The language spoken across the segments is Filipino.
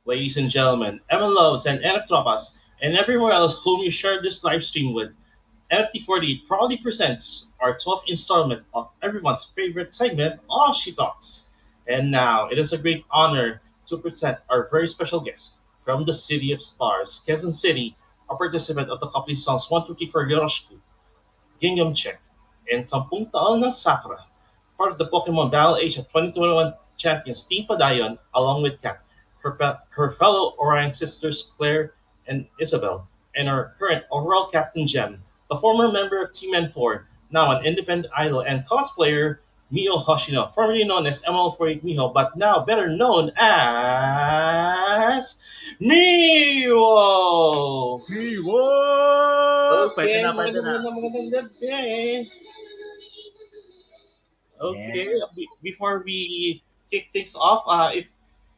Ladies and gentlemen, Emma Loves and NF Tropas, and everyone else whom you share this live stream with, NFT48 proudly presents our 12th installment of everyone's favorite segment, All She Talks. And now, it is a great honor to present our very special guest from the City of Stars, Quezon City, a participant of the couple songs 123 for Yoroshku, Gingham Check, and Sampung Taon ng Sakura, part of the Pokemon Battle Asia 2021 champions Team Padayon, along with Kat, her fellow Orion sisters Claire and Isabel, and our current overall captain Jem, the former member of Team N4, now an independent idol and cosplayer Miho Hoshino, formerly known as ML48 Miho, but now better known as Miho! Iwo! Pwede Okay, na, pwede na. magandang gabi. Okay, Yeah. before we kick things off,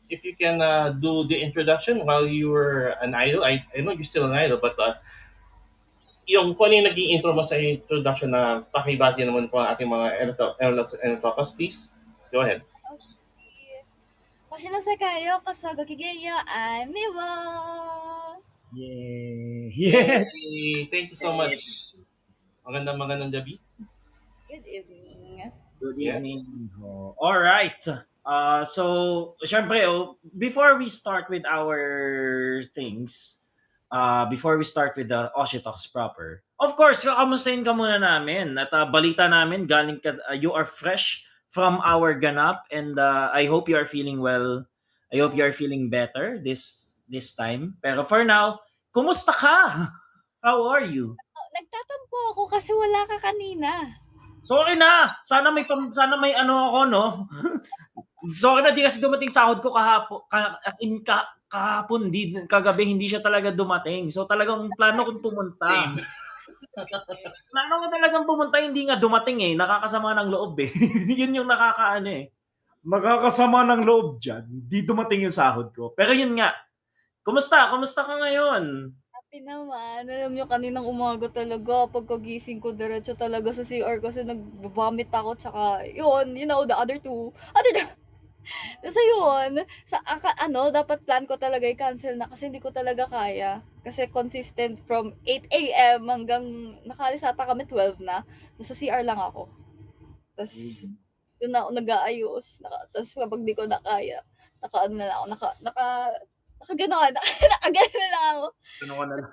if you can do the introduction while you were an idol, I know you're still an idol, but yung kung ano yung naging intro mo sa introduction na pakibati naman po ang ating mga Enotopas, please, go ahead. Okay. 星の世界へようこそごきげんよう I'm Miwo! Yeah. Yeah. Yay! Thank you so much. Magandang gabi. Good evening. Good Yes. evening. All right. So, syempre, before we start with our things, before we start with the Oshi Talks proper, of course, kakamustahin ka muna namin. At balita namin, galing ka, you are fresh from our ganap and I hope you are feeling well. I hope you are feeling better this time. Pero for now, kumusta ka? How are you? Nagtatampo ako kasi wala ka kanina. Sorry na. Sana may ano ako, no. Sorry na, di kasi dumating sahod ko kahapon, as in kahapon, kagabi hindi siya talaga dumating. So talagang plano kong pumunta. Same. Plano ko talagang pumunta, hindi nga dumating eh. Nakakasama ng loob eh. Yun yung nakakaano eh. Makakasama ng loob dyan. Di dumating yung sahod ko. Pero yun nga. Kumusta? Kumusta ka ngayon? Happy naman. Alam nyo, kaninang umaga talaga, pagkagising ko, diretso talaga sa CR kasi nag-vomit ako, tsaka, yun, you know, the other two. So yun, dapat plan ko talaga i-cancel na kasi hindi ko talaga kaya. Kasi consistent from 8 a.m. hanggang nakalis ata kami 12 na. Nasa CR lang ako. Tapos, doon na ako nag-aayos. Tapos kapag di ko na kaya, naka na lang ako, nakaganon, nakaganon na lang ako. Ano ka na lang?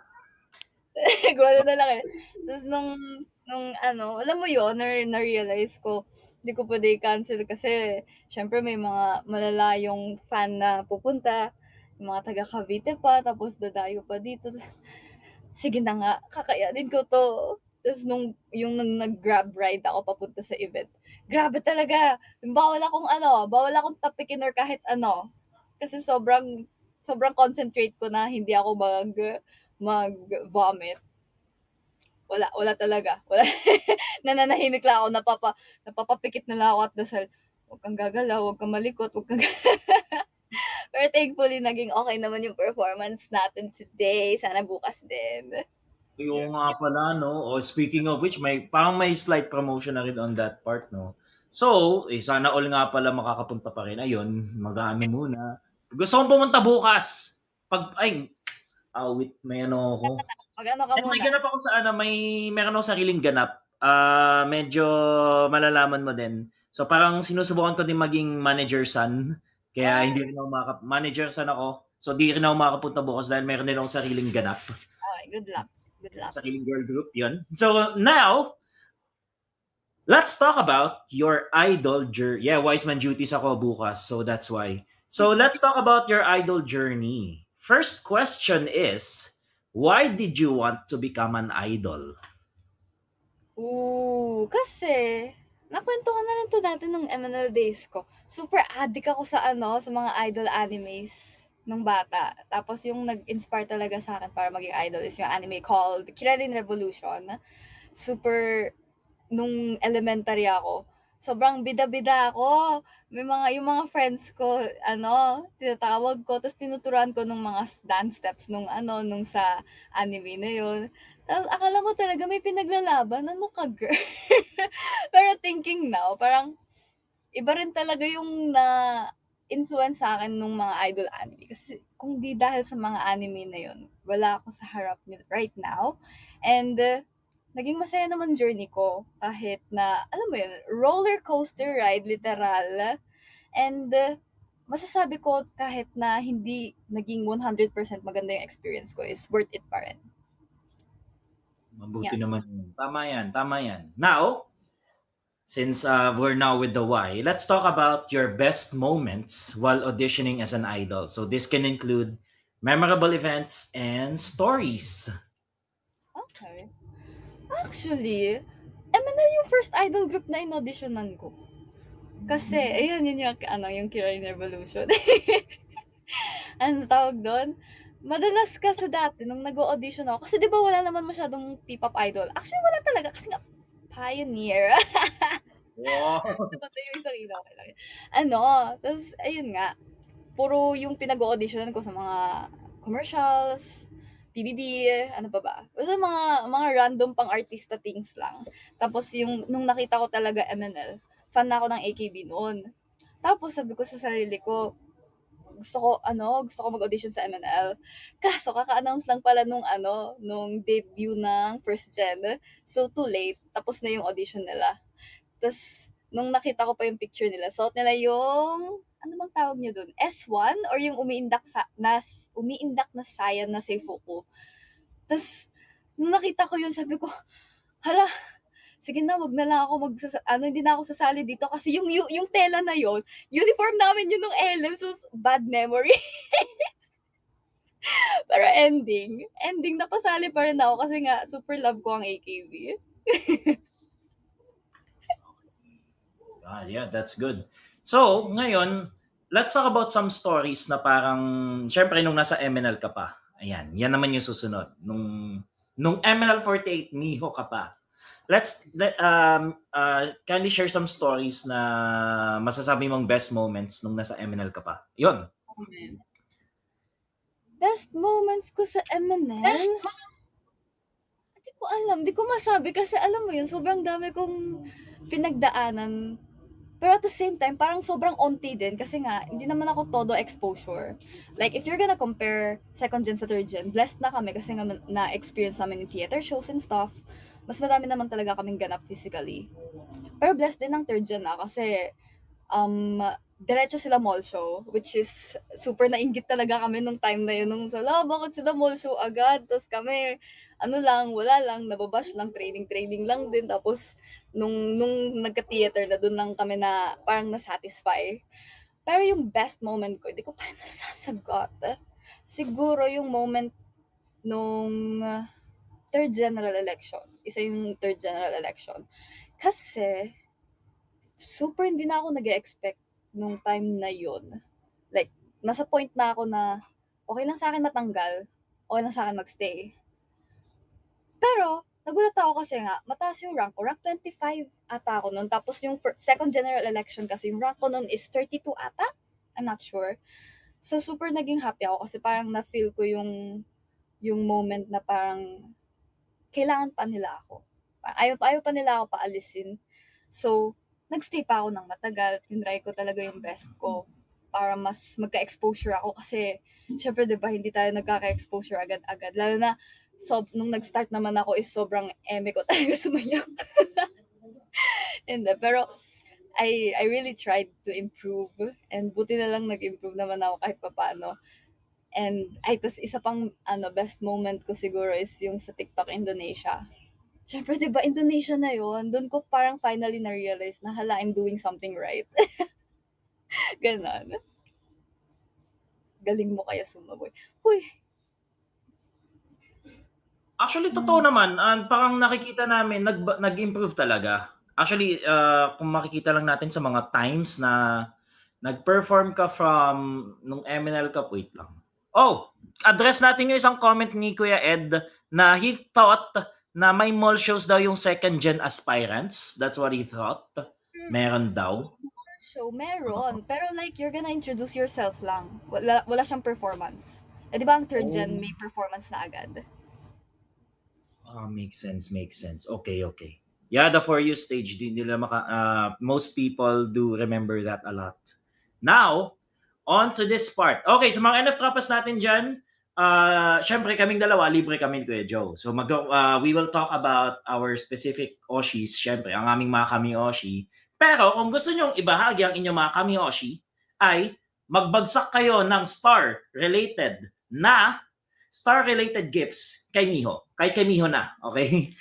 Gano'n na lang eh. Tapos alam mo yun, na-realize ko, hindi ko pwede i-cancel kasi, syempre may mga malalayong fan na pupunta, yung mga taga Cavite pa, tapos dadayo pa dito. Sige na nga, kakayanin ko to. Tapos nung nag-grab ride ako papunta sa event, grabe talaga. Bawal akong tapikin or kahit ano. Kasi sobrang concentrate ko na hindi ako mag-vomit. Wala talaga. Wala. Nananahimik lang ako, napapapikit na lang ako at dasal. Huwag kang gagalaw, huwag kang malikot, huwag kang Pero thankfully, naging okay naman yung performance natin today. Sana bukas din. Yung nga pala, no? O speaking of which, parang may slight promotion na rin on that part, no? So, sana all nga pala makakapunta pa rin. Ayun, mag-ano muna. Gusto kong pumunta bukas. Wait, may ano ako. Mag-ano ka May muna? ganap ako sa meron akong sariling ganap. Medyo malalaman mo din. So, parang sinusubukan ko din maging manager son. Kaya hindi rin ako manager son ako. So, di rin ako makakapunta bukas dahil meron din akong sariling ganap. Okay, good luck. Good luck. Sariling girl group, yun. So, now, let's talk about your idol journey. Yeah, wise man duties ako bukas, so that's why. So, let's talk about your idol journey. First question is, why did you want to become an idol? Kasi, nakwento ko na lang to dati nung MNL days ko. Super addict ako sa sa mga idol animes nung bata. Tapos yung nag-inspire talaga sa akin para maging idol is yung anime called Kiralin Revolution. Super, nung elementary ako, sobrang bida-bida ako. Yung mga friends ko, tinatawag ko, tapos tinuturuan ko nung mga dance steps nung sa anime na yun. Tapos akala mo talaga may pinaglalaban, ano ka girl? Pero thinking now, parang iba rin talaga yung na influence sa akin nung mga idol anime. Kasi kung di dahil sa mga anime na yun, wala ako sa harap niyo right now. And naging masaya naman journey ko kahit na, alam mo yun, roller coaster ride, literal. And masasabi ko kahit na hindi naging 100% maganda yung experience ko is worth it pa rin. Mabuti Yeah. naman yun. Tama yan. Now, since we're now with the why, let's talk about your best moments while auditioning as an idol. So this can include memorable events and stories. Okay. Actually, MNL yung first idol group na in-auditionan ko. Kasi, ayun, yun yung, yung Kirin Revolution. Ano tawag doon? Madalas kasi dati, nung nag-audition ako, kasi di ba wala naman masyadong P-pop idol? Actually, wala talaga, kasi nga, pioneer. Wow. Napatay yung sarili ko. Tapos, ayun nga, puro yung pinag-auditionan ko sa mga commercials, PBB, ano pa ba? Basta mga random pang artista things lang. Tapos yung nung nakita ko talaga MNL, fan na ako ng AKB noon. Tapos sabi ko sa sarili ko, gusto ko mag-audition sa MNL. Kaso kaka-announce lang pala nung debut ng first gen. So too late. Tapos na yung audition nila. Tapos, nung nakita ko pa yung picture nila, suot nila yung, ano bang tawag nyo dun? S1? Or yung umiindak na sayan na Seifuku. Tapos, nung nakita ko yun, sabi ko, hala, sige na, wag na lang ako hindi na ako sasali dito kasi yung tela na yon, uniform namin yun nung LM, so bad memory. Pero ending napasali pa rin ako kasi nga super love ko ang AKB. Yeah, that's good. So, ngayon, let's talk about some stories na parang, syempre nung nasa MNL ka pa. Ayan, yan naman yung susunod. Nung MNL48, Miho ka pa. Kindly share some stories na masasabi mong best moments nung nasa MNL ka pa. Yun. Best moments ko sa MNL? Hindi ko alam. Hindi ko masabi kasi alam mo yun, sobrang dami kong pinagdaanan. Pero at the same time, parang sobrang onti din kasi nga, hindi naman ako todo exposure. Like, if you're gonna compare second gen sa third gen, blessed na kami kasi nga na-experience namin yung theater shows and stuff. Mas madami naman talaga kaming ganap physically. Pero blessed din ng third gen na kasi diretso sila mall show, which is super nainggit talaga kami nung time na yun. Nung bakit sila mall show agad? Tapos kami, wala lang, nababash lang, training lang din. Tapos, nung nagka-theater na doon lang kami na parang na-satisfy. Pero yung best moment ko, hindi ko pa rin nasasagot. Siguro yung moment nung third general election. Isa yung third general election. Kasi, super hindi na ako nag-expect nung time na yun. Like, nasa point na ako na okay lang sa akin matanggal, okay lang sa akin magstay. Pero, nagulat ako kasi nga, mataas yung rank ko. Rank 25 ata ako nun. Tapos yung second general election kasi, yung rank ko nun is 32 ata? I'm not sure. So, super naging happy ako kasi parang na-feel ko yung moment na parang kailangan pa nila ako. Ayaw pa nila ako paalisin. So, nagstay pa ako ng matagal. Tinry ko talaga yung best ko para mas magka-exposure ako kasi syempre 'di ba hindi tayo nagkaka-exposure agad-agad. Lalo na nung nag-start naman ako is sobrang eme ko talaga sumayaw. Hindi, pero I really tried to improve and buti na lang nag-improve naman ako kahit papaano. And tas isa pang best moment ko siguro is yung sa TikTok Indonesia. Siyempre, di ba, Indonesia na yon. Doon ko parang finally na-realize na, hala, I'm doing something right. Ganon. Galing mo kaya sumaboy. Uy. Actually, totoo naman. Parang nakikita namin, nag-improve talaga. Actually, kung makikita lang natin sa mga times na nag-perform ka from nung MNL ka, wait lang. Oh, address natin yung isang comment ni Kuya Ed na he thought na may mall shows daw yung second gen aspirants. That's what he thought. Meron daw. Show, meron. Pero like, you're gonna introduce yourself lang. Wala siyang performance. Eh, di ba ang third gen may performance na agad? Makes sense. Okay. Yeah, the For You stage, di nila most people do remember that a lot. Now, on to this part. Okay, so mga NF Tropas natin dyan, syempre kaming dalawa, libre kami ni Kuya Joe. So we will talk about our specific Oshis, syempre, ang aming mga kami Oshi. Pero kung gusto nyong ibahagi ang inyong mga kami Oshi, ay magbagsak kayo ng star-related gifts kay Miho. Kay Miho na, okay?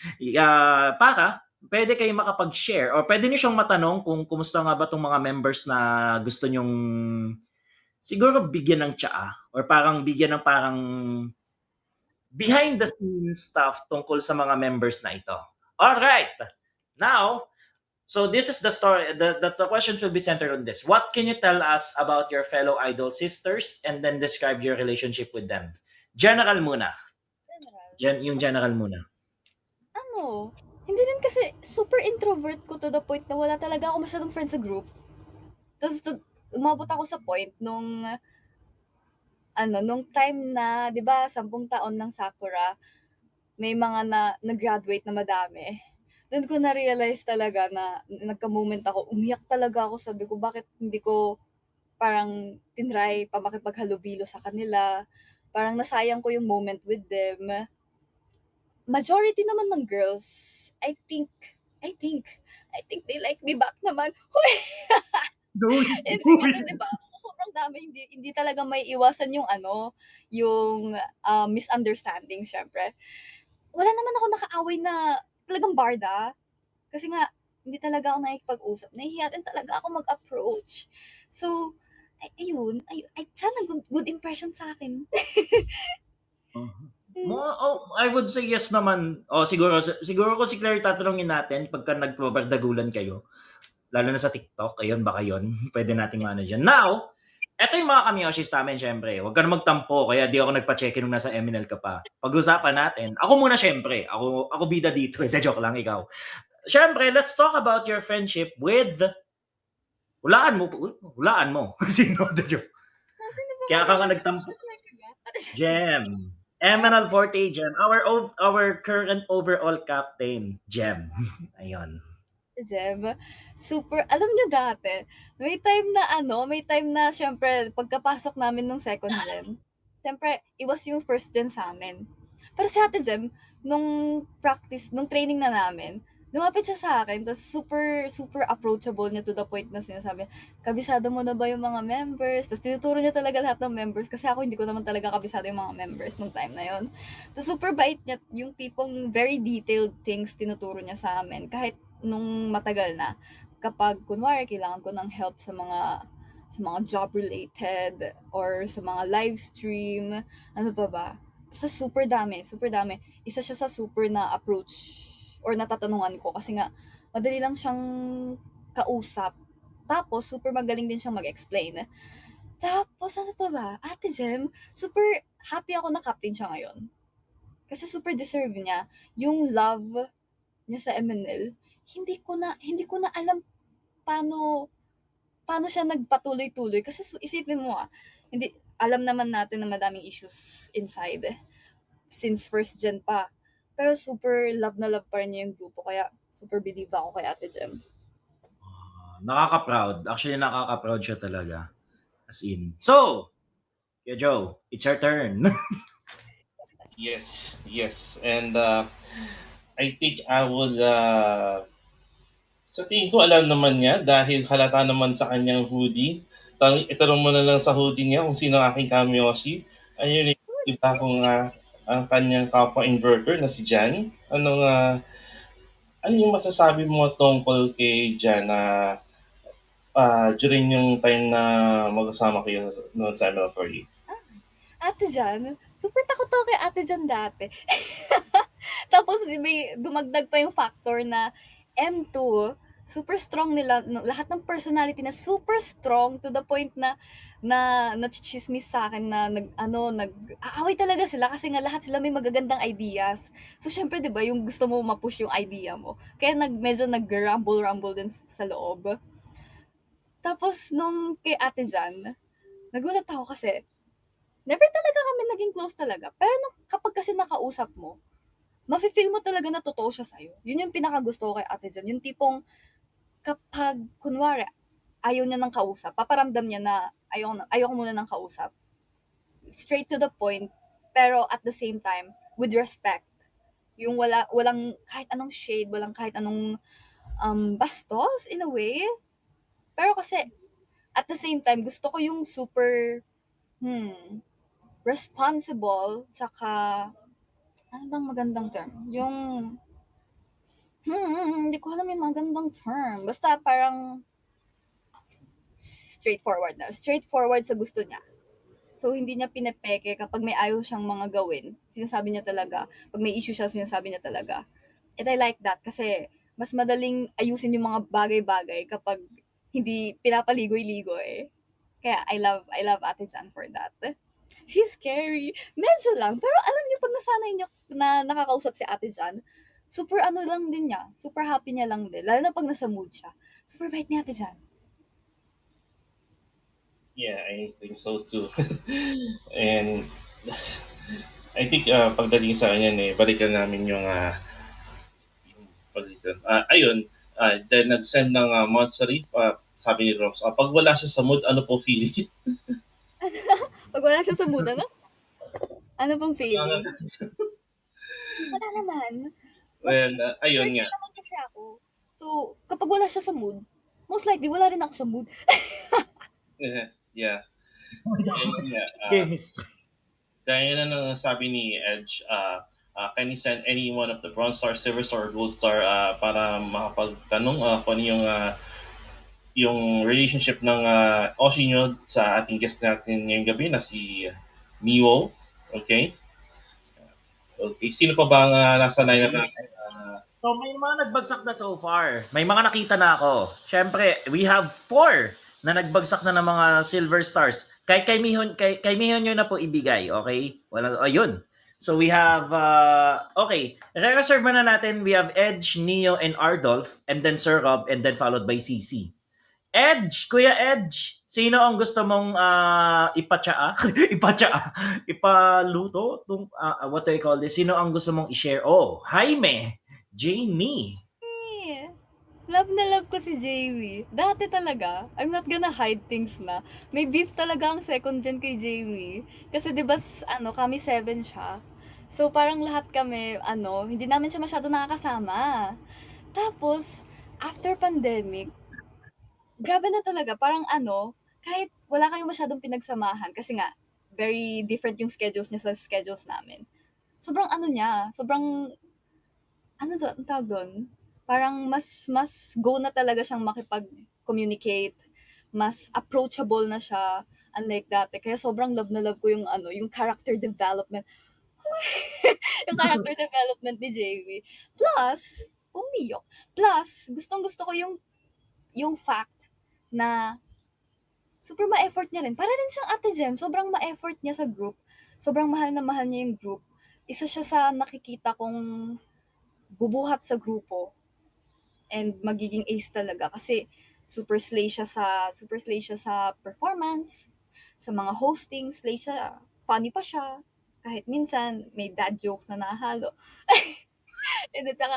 Para pwede kayo makapag-share or pwede niyo siyang matanong kung kumusta nga ba tong mga members na gusto nyong siguro bigyan ng tsaa or parang bigyan ng parang behind the scenes stuff tungkol sa mga members na ito. All right. Now, so this is the story. The questions will be centered on this. What can you tell us about your fellow idol sisters and then describe your relationship with them? General muna. General. Yung general muna. Ano, hindi rin kasi super introvert ko to the point na wala talaga ako masyadong friends sa group. Tapos umabot ako sa point nung nung time na, 'di ba, 10 taon ng Sakura, may mga nag-graduate na madami. Doon ko na-realize talaga na nagka-moment ako, umiyak talaga ako, sabi ko, bakit hindi ko parang tinry pa makipaghalubilo sa kanila. Parang nasayang ko yung moment with them. Majority naman ng girls, I think, I think, I think they like me back naman. Hoy! Hindi kasi 'di ba, sobrang dami, hindi talaga may iwasan yung yung misunderstanding siyempre. Wala naman ako nakaaway na talagang barda, kasi nga hindi talaga ako nakikipag-usap, nahihiya rin talaga ako mag-approach. So, sana good impression sa akin. I would say yes naman. Siguro ko si Claire tatanungin natin pagka nagbabardagulan kayo. Lalo na sa TikTok, ayun, baka yun. Pwede nating ano dyan. Now, eto yung mga kamiyoshis namin, syempre. Huwag ka na magtampo, kaya di ako nagpa-check nung nasa MNL ka pa. Pag-usapan natin. Ako muna, syempre. Ako bida dito. Joke lang, ikaw. Syempre, let's talk about your friendship with... Hulaan mo. Sino? Joke. Kaya ka nga nagtampo. Jem. Emerald Forte, Jem. Our current overall captain, Jem. Ayun. Jem, super, alam niyo dati, may time na syempre pagkapasok namin nung second gen, syempre iwas yung first gen sa amin. Pero si Ate Jem, nung training na namin, lumapit siya sa akin, tapos super, super approachable niya to the point na sinasabi, kabisado mo na ba yung mga members? Tapos tinuturo niya talaga lahat ng members, kasi ako hindi ko naman talaga kabisado yung mga members nung time na yon. Tapos super bait niya, yung tipong very detailed things tinuturo niya sa amin, kahit nung matagal na, kapag kunwari kailangan ko ng help sa mga job related or sa mga live stream, ano pa ba? Sa super dami, super dami. Isa siya sa super na approach or natatanungan ko, kasi nga madali lang siyang kausap. Tapos super magaling din siyang mag-explain. Tapos ano pa ba? Ate Jem, super happy ako na captain siya ngayon. Kasi super deserve niya yung love niya sa MNL. Hindi ko na alam paano paano siya nagpatuloy-tuloy, kasi isipin mo, hindi alam naman natin na madaming issues inside since first gen pa. Pero super love na love pa rin niya yung grupo, kaya super believe ako kay Ate Jem. Nakaka-proud. Actually, nakaka-proud siya talaga. As in. So, Kuya Joe, it's your turn. Yes, yes. And I think I would sa tingin ko alam naman niya dahil halata naman sa kanyang hoodie. Itanong mo na lang sa hoodie niya kung sino ang aking kamyoshi. Ayun, kita ko nga ang kanyang kapwa inverter na si Jan. Ano yung masasabi mo tungkol kay Jan na during yung time na magkasama kayo noon sa ML40? Ate Jan, super takot ako kay Ate Jan dati. Tapos may dumagdag pa yung factor na M2, super strong nila, lahat ng personality na super strong to the point na nachichismis sa akin na nag-aaway talaga sila, kasi nga lahat sila may magagandang ideas. So syempre 'di ba, yung gusto mo ma-push yung idea mo. Kaya medyo nag-rumble din sa loob. Tapos nung kay Ate Jan, nagulat ako kasi never talaga kami naging close talaga. Pero kapag kasi nakausap mo, mafe-feel mo talaga na totoo siya sa'yo. Yun yung pinakagusto ko kay Ate Jan. Yung tipong kapag, kunwari, ayaw niya ng kausap, paparamdam niya na ayoko muna ng kausap. Straight to the point, pero at the same time, with respect. Yung walang kahit anong shade, walang kahit anong bastos in a way. Pero kasi, at the same time, gusto ko yung super, responsible, tsaka, ano bang magandang term? Yung, hindi ko alam yung magandang term. Basta parang straightforward na. Straightforward sa gusto niya. So, hindi niya pinepeke kapag may ayaw siyang mga gawin. Sinasabi niya talaga. Pag may issue siya, sinasabi niya talaga. And I like that kasi mas madaling ayusin yung mga bagay-bagay kapag hindi pinapaligoy-ligoy. Kaya I love Ate Jan for that. She's scary. Medyo lang. Pero alam niyo, pag nasanay niyo na nakakausap si Ate Jan, super ano lang din niya. Super happy niya lang din. Lalo na pag nasa mood siya. Super bait ni Ate Jan. Yeah, I think so too. And I think pagdating sa kanya balikan namin yung palitan. Ayun, then nag-send ng monthsary, sabi ni Ross, pag wala siya sa mood, ano po feeling? Pag wala siya sa mood, ano? Ano pong feeling? Uh, Wala naman. well, ayun Flirty nga. naman kasi ako. So, kapag wala siya sa mood, most likely, wala rin ako sa mood. Yeah. Ayun nga. Chemistry. Gaya na ng sabi ni Edge, can you send any one of the Bronze Star, Silver Star, or Gold Star para makapagtanong kung ano yung relationship ng Oshi nyo sa ating guest natin ngayong gabi na si Miwo. Okay? Okay. Sino pa ba ang nasa lineup natin? So, may mga nagbagsak na so far. May mga nakita na ako. Siyempre, we have 4 na nagbagsak na ng mga silver stars. Kay Mihon nyo na po ibigay, okay? Wala, ayun. So we have, okay, re-reserve na natin. We have Edge, Neo, and Ardolph, and then Sir Rob, and then followed by CC. Edge, Kuya Edge, sino ang gusto mong ipatsaa? ipatsaa? Ipaluto? What do I call this? Sino ang gusto mong i-share? Oh, Jaime, Jamie. Love na love ko si Jamie. Dati talaga, I'm not gonna hide things na. May beef talaga ang second gen kay Jamie. Kasi 'di ba kami 7 siya. So parang lahat kami hindi namin siya masyado nakakasama. Tapos after pandemic, grabe na talaga parang kahit wala kayong masyadong pinagsamahan kasi nga very different yung schedules niya sa schedules namin. Sobrang sobrang ang tawag do'n? Parang mas go na talaga siyang makipag-communicate, mas approachable na siya, unlike dati. Kaya sobrang love na love ko yung character development. Yung character development ni Jamie. Plus, umiyak. Plus, gustong-gusto ko yung fact na super ma-effort niya rin. Para rin siyang Ate Jem, sobrang ma-effort niya sa group. Sobrang mahal na mahal niya yung group. Isa siya sa nakikita kong bubuhat sa grupo and magiging ace talaga kasi super slay siya sa performance, sa mga hosting, slay siya, funny pa siya. Kahit minsan may dad jokes na nahalo. And then saka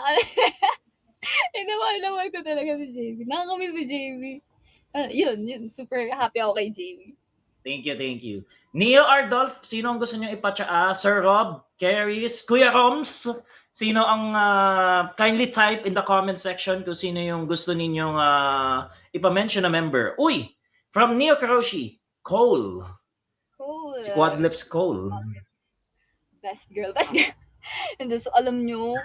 and then mahal ko talaga si JB. Nakakamiss si JB. Yun, super happy ako kay JB. Thank you, thank you. Neo Ardolph, sino ang gusto niyo ipatsaa? Sir Rob, Caris, Kuya Roms, sino ang kindly type in the comment section kung sino yung gusto ninyong ipa-mention na member. Uy, from Neo Karoshi, Cole. Cool. Si Quadlips Cole. Best girl. And then, so, alam nyo,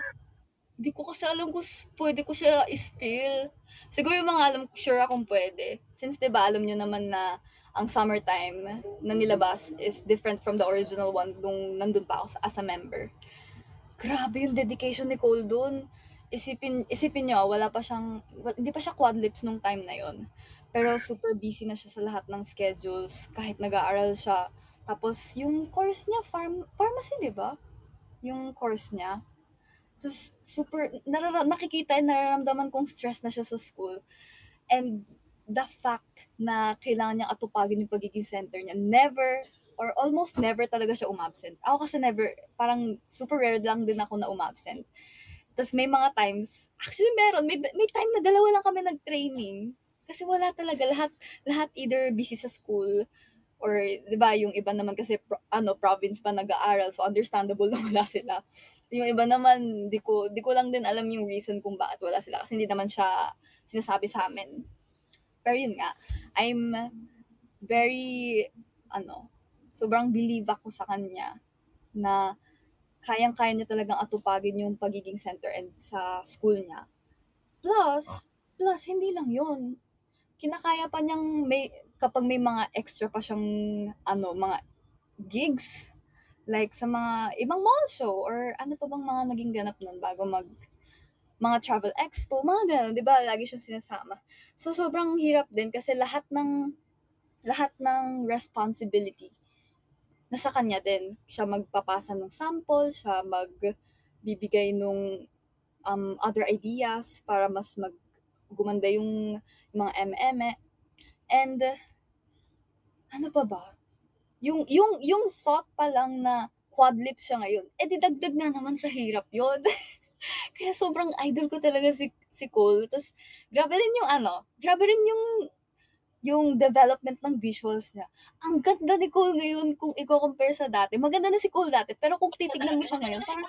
hindi ko kasi alam kung pwede ko siya i-spill. Siguro yung mga sure akong pwede. Since 'di ba alam nyo naman na ang summertime na nilabas is different from the original one nung nandun pa ako as a member. Grabe yung dedication ni Cole dun. Isipin nyo, hindi pa siya quadlips nung time na yon. Pero super busy na siya sa lahat ng schedules, kahit nag-aaral siya. Tapos yung course niya, pharmacy, di ba? Yung course niya. Tapos super, nakikita and nararamdaman kong stress na siya sa school. And the fact na kailangan niyang atupagin yung pagiging center niya, never or almost never talaga siya umabsent. Ako kasi never, parang super rare lang din ako na umabsent. Tapos may mga times, actually meron, may time na dalawa lang kami nag-training. Kasi wala talaga, lahat either busy sa school or 'di ba yung iba naman kasi province pa nag-aaral, so understandable na wala sila. Yung iba naman di ko lang din alam yung reason kung bakit wala sila kasi hindi naman siya sinasabi sa amin. Pero yun nga, I'm very sobrang believe ako sa kanya na kayang-kaya niya talagang atupagin yung pagiging center and sa school niya. Oh, Plus hindi lang yun, kinakaya pa niyang kapag may mga extra pa siyang mga gigs, like sa mga ibang mall show or ano pa bang mga naging ganap nun bago mga travel expo, mga gano'n, 'di ba? Lagi siyang sinasama. So sobrang hirap din kasi lahat ng responsibility nasa kanya din. Siya magpapasa ng sample, siya magbibigay nung other ideas para mas gumanda yung mga eme-eme. And ano pa ba? Yung thought pa lang na quad lips siya ngayon, eh didagdag na naman sa hirap yon. Kaya sobrang idol ko talaga si Cole. Tapos grabe rin yung development ng visuals niya. Ang ganda ni Cole ngayon kung i-compare sa dati. Maganda na si Cole dati, pero kung titignan mo siya ngayon, parang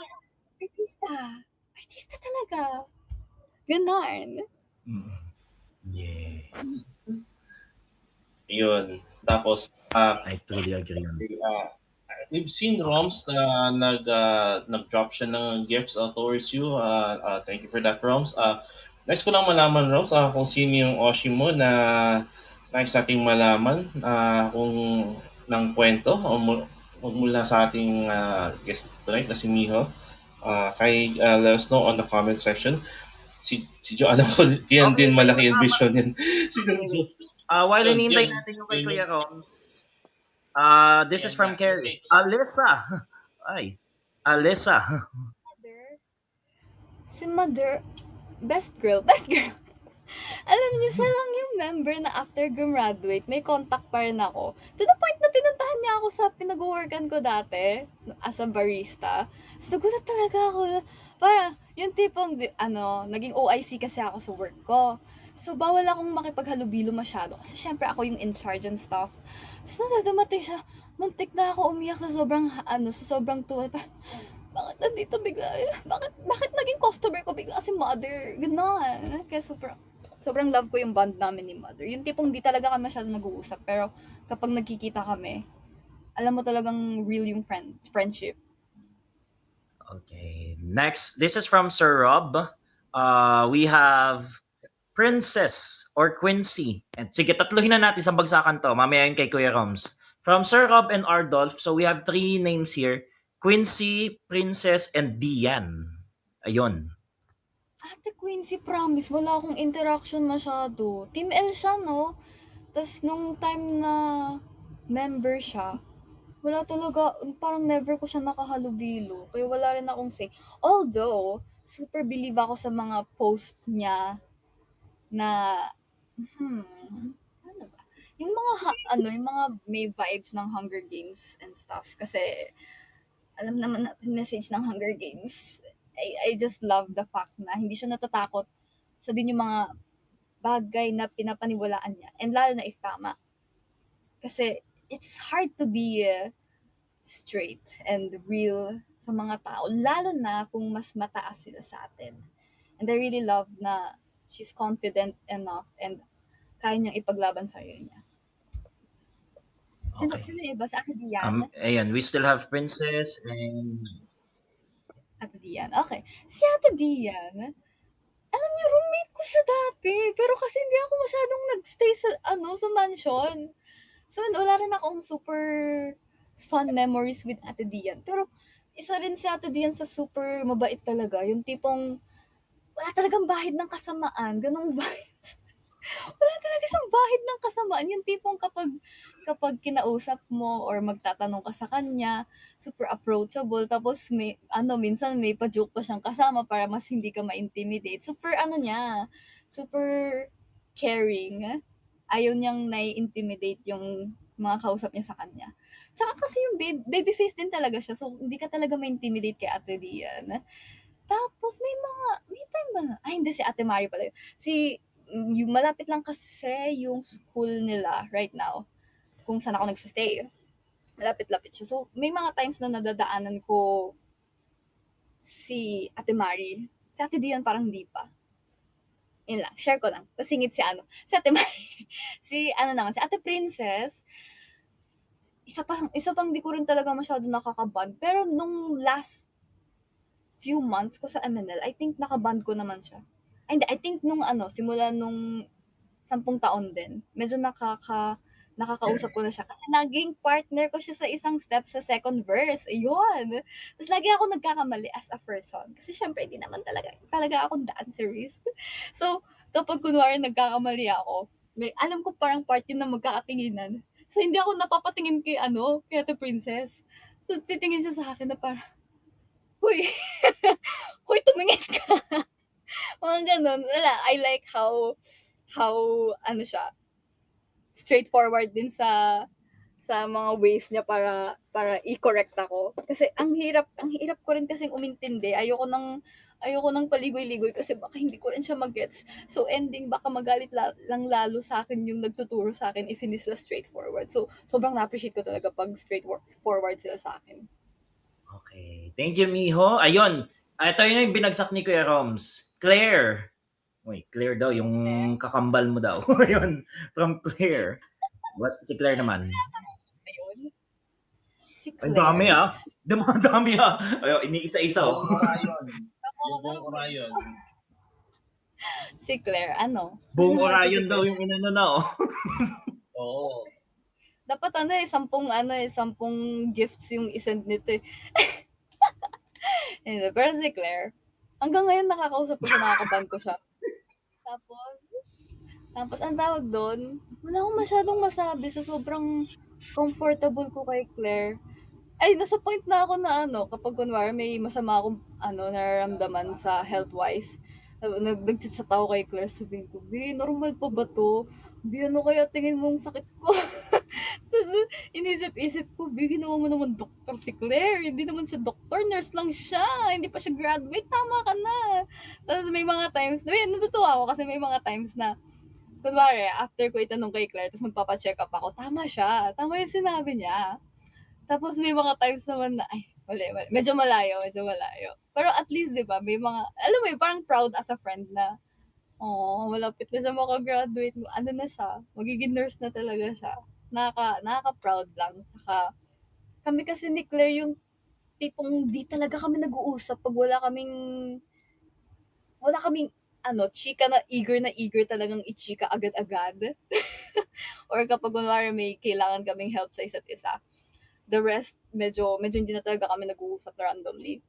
artista. Artista talaga. Ganon. mm. Yeah, Yun. Tapos, I truly agree on. uh, we've seen Roms na nag-drop siya ng gifts towards you. Thank you for that, Roms. Next ko lang malaman, Roms, kung sino yung Oshi mo na nais nating malaman kung ng kwento o mula sa ating guest tonight na si Miho. Let us know on the comment section. Si Joanna ko, yan Okay, din may malaki yung kasama. vision yan. Okay. While Yun, hinihintay yun, natin yung kay yun, yun. Kuya Roms, this is Ayan from na. Okay. Caris. Alyssa! Ay, Alyssa. Si Mother, best girl. Alam niyo, siya lang yung member na after graduate, may contact pa rin ako. To the point na pinuntahan niya ako sa pinag-workan ko dati, as a barista. So, nagulat talaga ako. Para, yung tipong, naging OIC kasi ako sa work ko. So, bawal akong makipaghalubilo masyado. Kasi syempre ako yung in charge and stuff. So, dumating siya, muntik na ako umiyak sa sobrang tuwa. Bakit nandito bigla? Bakit naging customer ko bigla si Mother? Ganon. Kaya sobrang love ko yung bond namin ni Mother. Yung tipong di talaga kami masyado nag-uusap, pero kapag nagkikita kami, alam mo talagang real yung friendship. Okay, next, this is from Sir Rob. We have Princess or Quincy. And sige, tatluhin na natin sa bagsakan to. Mamaya yun kay Kuya Roms. From Sir Rob and Ardolph, so we have 3 names here. Quincy, Princess, and Dian. Ayun. Ate Quincy, promise, wala akong interaction masyado. Team L siya, no? Tapos nung time na member siya, wala talaga, parang never ko siya nakahalubilo. Kaya wala rin akong say. Although, super believe ako sa mga post niya na, ano ba? Yung mga may vibes ng Hunger Games and stuff. Kasi, alam naman natin message ng Hunger Games. I just love the fact na hindi siya natatakot sabihin yung mga bagay na pinapaniwalaan niya. And lalo na if tama. Kasi, it's hard to be straight and real sa mga tao. Lalo na kung mas mataas sila sa atin. And I really love na she's confident enough and kaya niyang ipaglaban sa niya. Sino Okay. yung iba? Sa Ate Dian? Ayan, we still have Princess and Ate Dian. Okay. Si Ate Dian, alam niyo, roommate ko siya dati. Pero kasi hindi ako masyadong nagstay sa mansion. So, wala rin akong super fun memories with Ate Dian. Pero, isa rin si Ate Dian sa super mabait talaga. Yung tipong, wala talagang bahid ng kasamaan. Ganong vibes. Wala talaga siyang bahid ng kasamaan. Yung tipong kapag kinausap mo or magtatanong ka sa kanya, super approachable. Tapos minsan may pa-joke pa siyang kasama para mas hindi ka ma-intimidate. Super super caring. Ayaw niyang nai-intimidate yung mga kausap niya sa kanya. Tsaka kasi yung baby face din talaga siya. So, hindi ka talaga ma-intimidate kay Ate Dian. Tapos may time ba na, ay hindi, si Ate Mari pala yun. Si yung malapit lang kasi yung school nila right now, kung saan ako nagsistay. Malapit-lapit siya. So, may mga times na nadadaanan ko si Ate Mari. Si Ate Dian parang di pa. Yun lang, share ko lang. Tapos singit si Ate Mari. Si Ate Princess, isa pang di ko rin talaga masyado nakaka-bond. Pero nung last few months ko sa MNL, I think naka-bond ko naman siya. Ay, hindi, I think simula nung 10 taon din, medyo nakakausap ko na siya. Kasi naging partner ko siya sa isang step sa second verse. Ayun. Tapos lagi ako nagkakamali as a person. Kasi syempre, hindi naman talaga ako dancerist. So, kapag kunwari nagkakamali ako, alam ko parang part yun na magkakatinginan. So, hindi ako napapatingin kay Ate Princess. So, titingin siya sa akin na parang, huy, huy, tumingin ka. Mga ganun. Wala, I like how, siya, straightforward din sa mga ways niya para i-correct ako. Kasi ang hirap ko rin kasing umintindi. Ayoko nang paligoy-ligoy kasi baka hindi ko rin siya magets. So ending baka magalit lang lalo sa akin yung nagtuturo sa akin if hindi sila straightforward. So sobrang na-appreciate ko talaga pag straightforward sila sa akin. Okay. Thank you, Miho. Ayun. Ito yun yung binagsak ni Kuya Roms. Claire. Wait, Claire daw. Yung kakambal mo daw. Ayun. From Claire. What? Si Claire naman. Ayun. Si Ang dami Claire. Dami Ayun, iniisa-isa. Buong Orion. Buong Orion. Si Claire, Buong Ano ba ito si Orion daw Claire? yung inano na. Oo. Dapat 10 gifts yung isend nito eh. Hindi, pero si Claire, hanggang ngayon nakakausap ko siya, nakakaban ko siya. Tapos ang tawag doon, wala akong masyadong masabi sa sobrang comfortable ko kay Claire. Ay, nasa point na ako na kapag kunwari may masama akong nararamdaman sa health-wise, nag-chat ako kay Claire, sabihin ko, "Bi, normal pa ba to? Bi, ano kaya tingin mong sakit ko?" Tapos inisip-isip ko, "Bi, ginawa mo naman doktor si Claire. Hindi naman siya doktor, nurse lang siya. Hindi pa siya graduate. Tama ka na." Tapos may mga times, natutuwa ako kasi may mga times na kunwari, after ko itanong kay Claire, tapos magpapacheck up ako, tama siya. Tama yung sinabi niya. Tapos may mga times naman na, ay, mali. Medyo malayo. Pero at least, di ba, may mga, alam mo yun, parang proud as a friend na, malapit na siya makagraduate. Ano na siya, magiging nurse na talaga siya. Nakaka-proud lang. Tsaka, kami kasi ni Claire yung tipong di talaga kami nag-uusap pag wala kaming chika na eager talagang i-chika agad-agad. Or kapag kunwari may kailangan kaming help sa isa't isa. The rest, medyo hindi na talaga kami nag-uusap na randomly.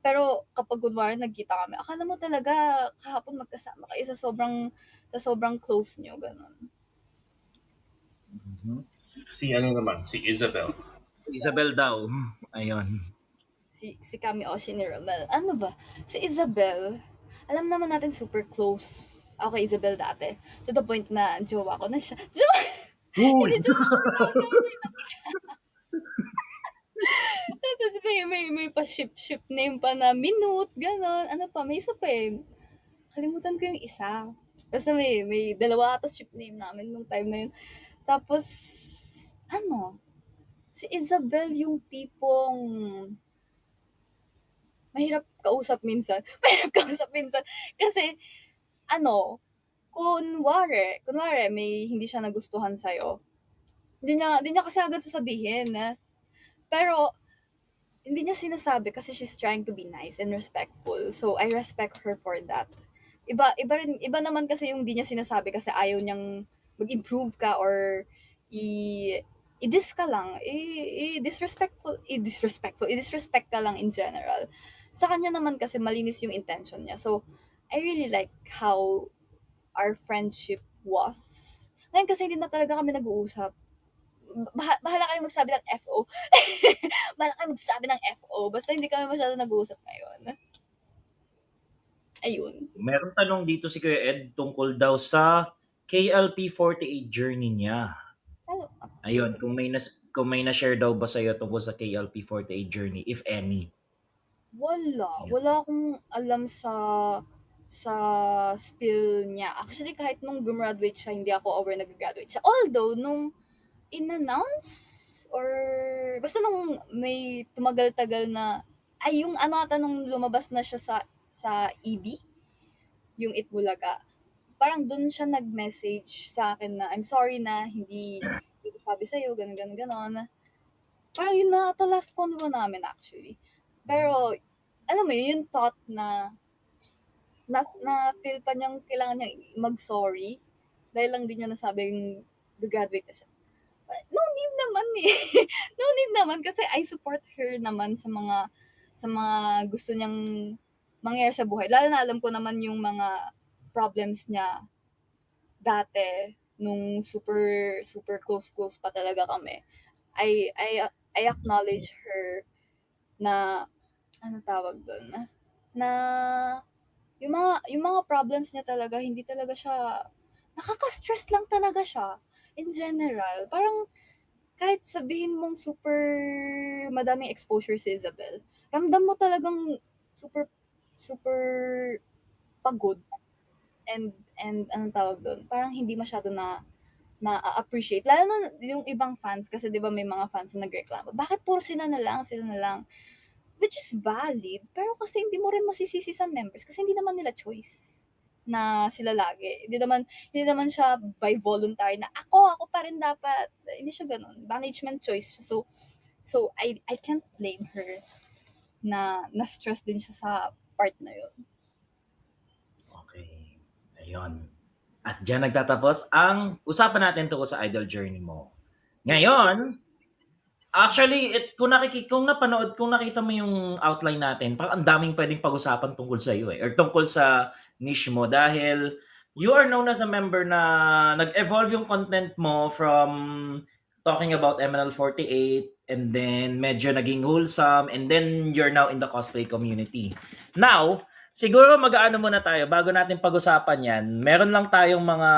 Pero kapag kunwari nagkita kami, akala mo talaga kahapon magkasama kayo sa sobrang close nyo, ganun. Si Isabel. Si Isabel daw. Ayun. Si Kami Oshi ni Romel. Ano ba? Si Isabel, alam naman natin super close ako kay Isabel dati. To the point na jowa ko na siya. Uy! Hindi, jowa Tapos may pa-ship name pa na Minute, gano'n. Ano pa, may isa pa eh. Kalimutan ko yung isa. Basta may dalawa ata ship name namin nung time na yun. Tapos, si Isabel yung tipong mahirap kausap minsan. Kasi, kunwari may hindi siya nagustuhan sa'yo. Hindi niya kasi agad sasabihin. Pero, hindi niya sinasabi kasi she's trying to be nice and respectful. So, I respect her for that. Iba naman kasi yung hindi niya sinasabi kasi ayaw niyang mag-improve ka or i-diss ka lang. I-disrespect ka lang in general. Sa kanya naman kasi malinis yung intention niya. So, I really like how our friendship was. Ngayon kasi hindi na talaga kami nag-uusap. Bahala kayong magsabi ng FO. Bahala kayong magsabi ng FO. Basta hindi kami masyado nag-uusap ngayon. Ayun. Meron tanong dito si Kuya Ed tungkol daw sa KLP48 journey niya. Ayun, kung may na-share daw ba sa'yo tungkol sa KLP48 journey, if any? Wala. Ayun. Wala akong alam sa sa spill niya. Actually, kahit nung gumraduate siya, hindi ako aware nag-graduate siya. Although, nung in-announce or basta nung may tumagal-tagal na ay yung ano ata nung lumabas na siya sa EB, yung Itbulaga. Parang dun siya nag-message sa akin na I'm sorry na hindi ko sabi sa'yo, ganun, ganun, ganun. Parang yun na ata last convo namin actually. Pero, alam mo yun, yung thought na feel pa niyang kailangan niyang mag-sorry dahil lang din niya nasabing graduate na siya. No need naman eh. No need naman kasi I support her naman sa mga gusto niyang mangyari sa buhay. Lalo na alam ko naman yung mga problems niya dati nung super super close pa talaga kami. I acknowledge her na ano tawag doon na yung mga problems niya talaga hindi talaga siya nakaka-stress lang talaga siya in general. Parang kahit sabihin mong super madaming exposure si Isabel, ramdam mo talagang super super pagod and anong tawag doon, parang hindi masyado na-appreciate. Lalo na yung ibang fans kasi 'di ba may mga fans na nagreklamo, bakit puro sila na lang? Which is valid, pero kasi hindi mo rin masisisi sa members kasi hindi naman nila choice na sila lagi. Hindi naman siya by voluntary na ako pa rin dapat. Hindi siya gano'n. Management choice. So I can't blame her na na-stress din siya sa part na yun. Okay. Ayun. At diyan nagtatapos ang usapan natin tungkol sa idol journey mo. Ngayon, actually, kung nakita mo yung outline natin, parang ang daming pwedeng pag-usapan tungkol sa iyo or tungkol sa niche mo dahil you are known as a member na nag-evolve yung content mo from talking about MNL48 and then medyo naging wholesome and then you're now in the cosplay community. Now, siguro mag-aano muna tayo bago natin pag-usapan yan. Meron lang tayong mga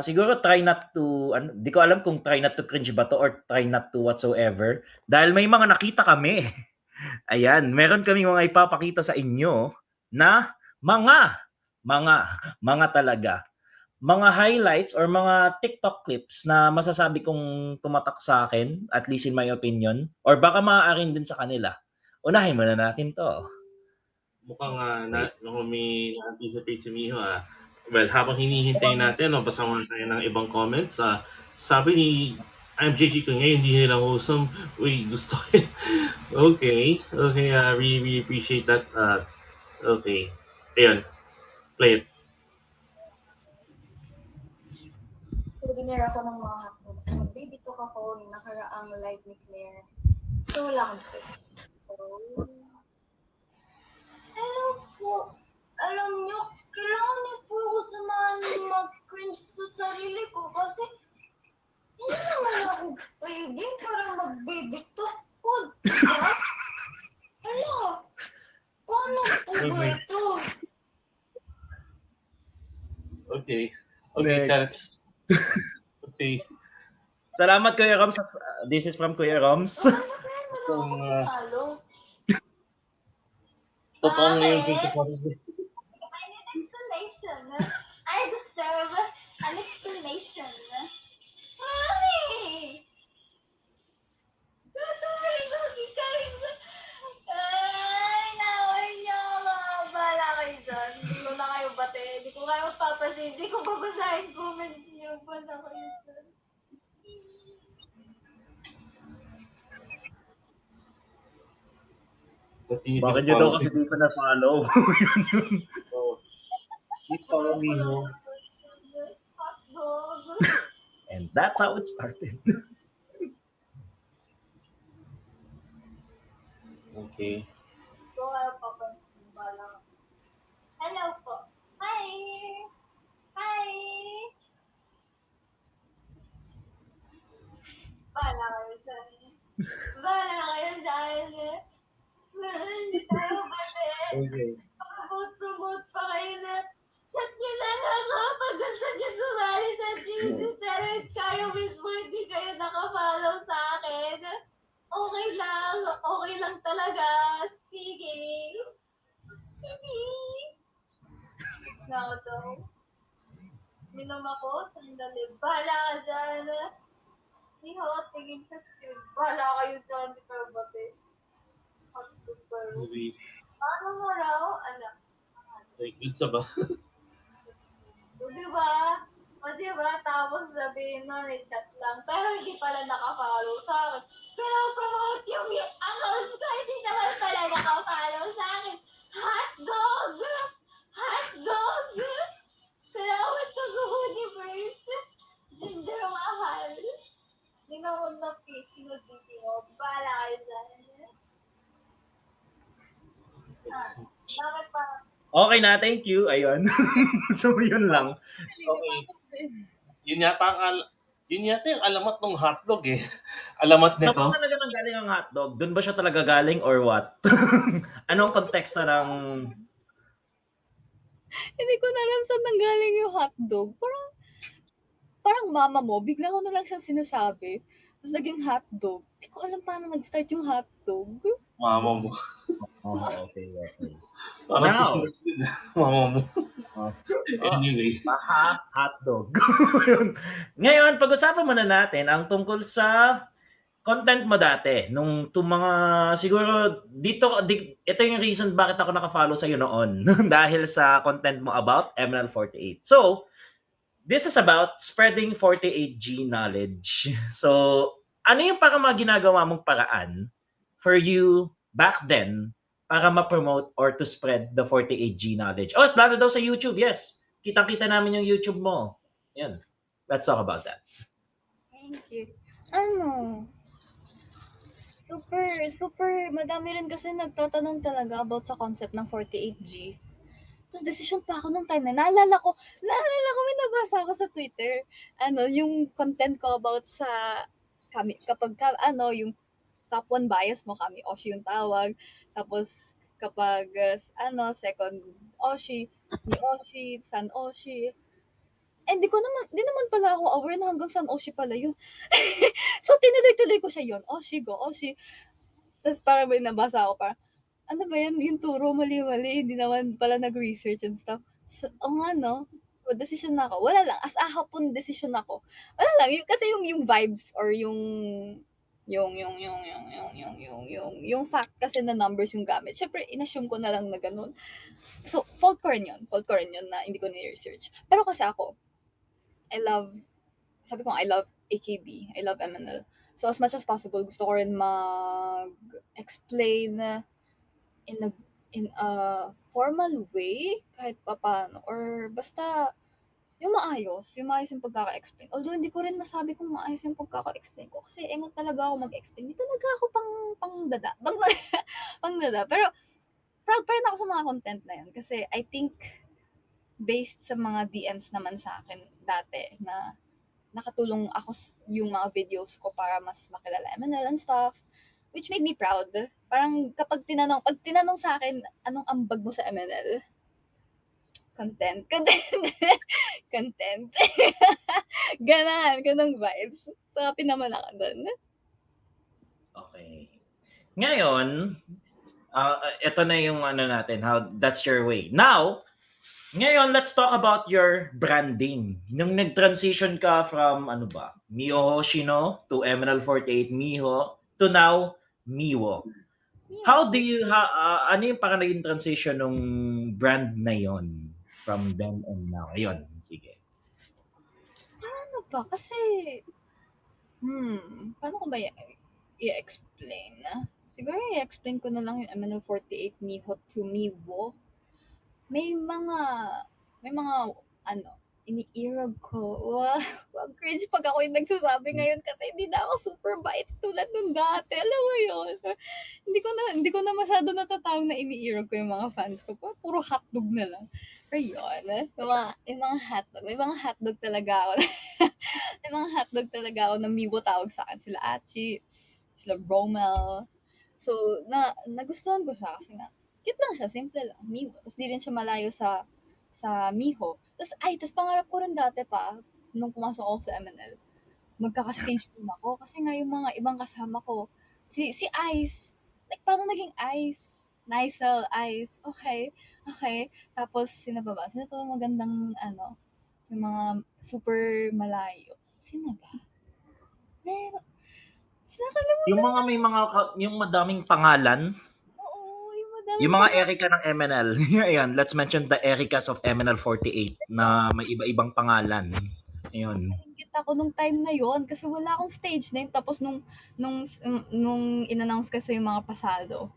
siguro try not to di ko alam kung try not to cringe ba to or try not to whatsoever dahil may mga nakita kami. Ayan, meron kaming mga ipapakita sa inyo na mga mga talaga mga highlights or mga TikTok clips na masasabi kong tumatak sa akin, at least in my opinion, or baka maaaring din sa kanila. Unahin muna natin to. Mukhang Wait. may na-anticipate si Miho. Well, habang hinihintay natin, no, basa muna tayo ng ibang comments. Sabi ni MJG ko ngayon, hindi nila wholesome. Uy, gusto ko yun. Okay. Okay, really appreciate that. Okay. Ayun, play it. So, dinner ako ng mga hapon. So, nag-baby talk ako nung nakaraang live ni Claire. So, loud first. Hello po. Alam nyo, kailangan niyo po ako samahan mag-cringe sa sarili ko kasi hindi naman ako pwede para mag-baby talk po. Diba? Hala, paano po ba ito? Okay. Okay, Next. Karis. Okay. Salamat Kuya Roms. This is from Kuya Roms. Itong, Halo. totoong ngayon Bakit? dito pa rin. I need explanation. I deserve an explanation. Mommy! Tutuloy ko guys. Ay, naway niyo ako. Bahala kayo dyan. Hindi ko na kayo bate. Hindi ko kayo papasin. Hindi ko babasahin comment niyo. Bahala kayo dyan. Bakit nyo daw kasi di ko na-follow? So, please follow me, no? Hot dog. And that's how it started. Okay. Ito kayo papasin. Bahala. Hello po. Hi! Hi! Bahala kayo dyan. Bahala kayo dyan. Hindi tayo bate. Okay. Promote pa kayo na chat niyo lang ako pag gusto niyo sumali sa GC pero kayo mismo hindi kayo nakafollow sa akin. Okay lang talaga. Sige. Sige. Nga daw. Minom ako, sandali. Bahala ka dyan. Iho, tingin ka skin. Bahala kayo dyan, di kayo bate. Hotdog kayo. Movie. Ano mo raw? Anak. Like, good sa ba? O, diba? O, diba? Tapos sabihin nun, chat lang. Pero hindi pala nakafollow sa akin. Pero promote yung accounts ko, hindi naman pala nakafollow sa akin. Hotdog! Hotdog! Salamat sa universe. Ginger mahal. Hindi na ako na PC na dito mo. Bahala kayo dyan. Bakit pa? Okay na, thank you. Ayun. So, yun lang. Okay. Yun yata yung alamat ng hotdog eh. Alamat So, nito. saan talaga nang galing ang hotdog? Doon ba siya talaga galing or what? Anong konteksto ng... Hindi ko na alam saan nanggaling yung hotdog. Parang mama mo, bigla ko na lang siyang sinasabi. Tapos naging hotdog. Hindi ko alam paano nag-start yung hotdog. Mama mo. Oh, okay. Parang Now. susunod din. Mama mo. Oh. Anyway. Aha, hotdog. Ngayon, pag-usapan muna natin ang tungkol sa content mo dati. Nung mga, siguro, ito yung reason bakit ako nakafollow sa'yo noon. Dahil sa content mo about ML48. So, this is about spreading 48G knowledge. So, ano yung parang mga ginagawa mong paraan for you back then para ma-promote or to spread the 48G knowledge? Oh, lalo daw sa YouTube, yes. Kitang-kita namin yung YouTube mo. Yan. Let's talk about that. Thank you. Super, madami rin kasi nagtatanong talaga about sa concept ng 48G. Tapos decision pa ako nung time na naalala ko, may nabasa ako sa Twitter. Yung content ko about sa yung top 1 bias mo, kami Oshi yung tawag. Tapos, kapag, second Oshi, ni Oshi, San Oshi. Di naman pala ako aware na hanggang San Oshi pala yun. So, tinuloy-tuloy ko siya yun. Oshi, go, Oshi. Tapos parang may nabasa ako, parang, ano ba yan, yung turo, mali-mali, hindi naman pala nag-research and stuff. So, nga, no? Decision na ako. Wala lang. As a hapon, decision ako. Wala lang. Kasi yung vibes or yung fact kasi na numbers yung gamit. Syempre, inassume ko na lang na ganun. So, fault ko rin yun. Na hindi ko ni-research. Pero kasi ako, I love AKB. I love MNL. So, as much as possible, gusto ko rin mag-explain in a formal way, kahit papaano. Or basta, yung maayos yung pagkaka-explain. Although, hindi ko rin masabi kung maayos yung pagkaka-explain ko. Kasi engot talaga ako mag-explain. Hindi talaga ako pang-dada. Pero, proud pa rin ako sa mga content na yun. Kasi, I think, based sa mga DMs naman sa akin dati, na nakatulong ako yung mga videos ko para mas makilala MNL and stuff, which made me proud. Parang pag tinanong sa akin, anong ambag mo sa MNL? Content. Ganang vibes. So, happy naman ako dun. Okay. Ngayon, ito na yung natin, how that's your way. Now, ngayon, let's talk about your branding. Nung nag-transition ka from, Miho Hoshino to MNL48 Miho to now, Miwo. How do you, ano yung parang naging transition ng brand na yon from then and now? Ayun, sige. Ano ba? Kasi, paano ko ba i-explain? Siguro i-explain ko na lang yung MNL48 Miho to Miwo. May mga, iniirog ko. Wow, cringe pag ako yung nagsasabi ngayon kasi hindi na ako super bait tulad nung dati. Alam mo yun? Hindi ko na masyado natatawag na iniirog ko yung mga fans ko. Puro hotdog na lang. Pero yun, yung mga hotdog. May mga hotdog talaga ako. May mga hotdog talaga ako na Mibo tawag sa akin. Sila Achi, sila Bromel. So, nagustuhan ko siya kasi nga, cute lang siya, simple lang, Miho. Tapos di rin siya malayo sa Miho. Tapos pangarap ko rin dati pa, nung pumasok ako sa MNL, magkaka-stage room ako. Kasi nga yung mga ibang kasama ko, si Ice, like paano naging Ice? Nicel Eyes. Okay. Okay. Tapos, sino pa ba? Sino pa ba magandang, yung mga super malayo? Sino ba? Meron. Yung Nakalimutan mga may mga yung madaming pangalan, Oo, yung yung madaming mga pangalan. Erica ng MNL. Ayan, let's mention the Ericas of MNL 48 na may iba-ibang pangalan. Ayun. Nainggit ako nung time na yon kasi wala akong stage name. Tapos nung in-announce kasi yung mga pasado,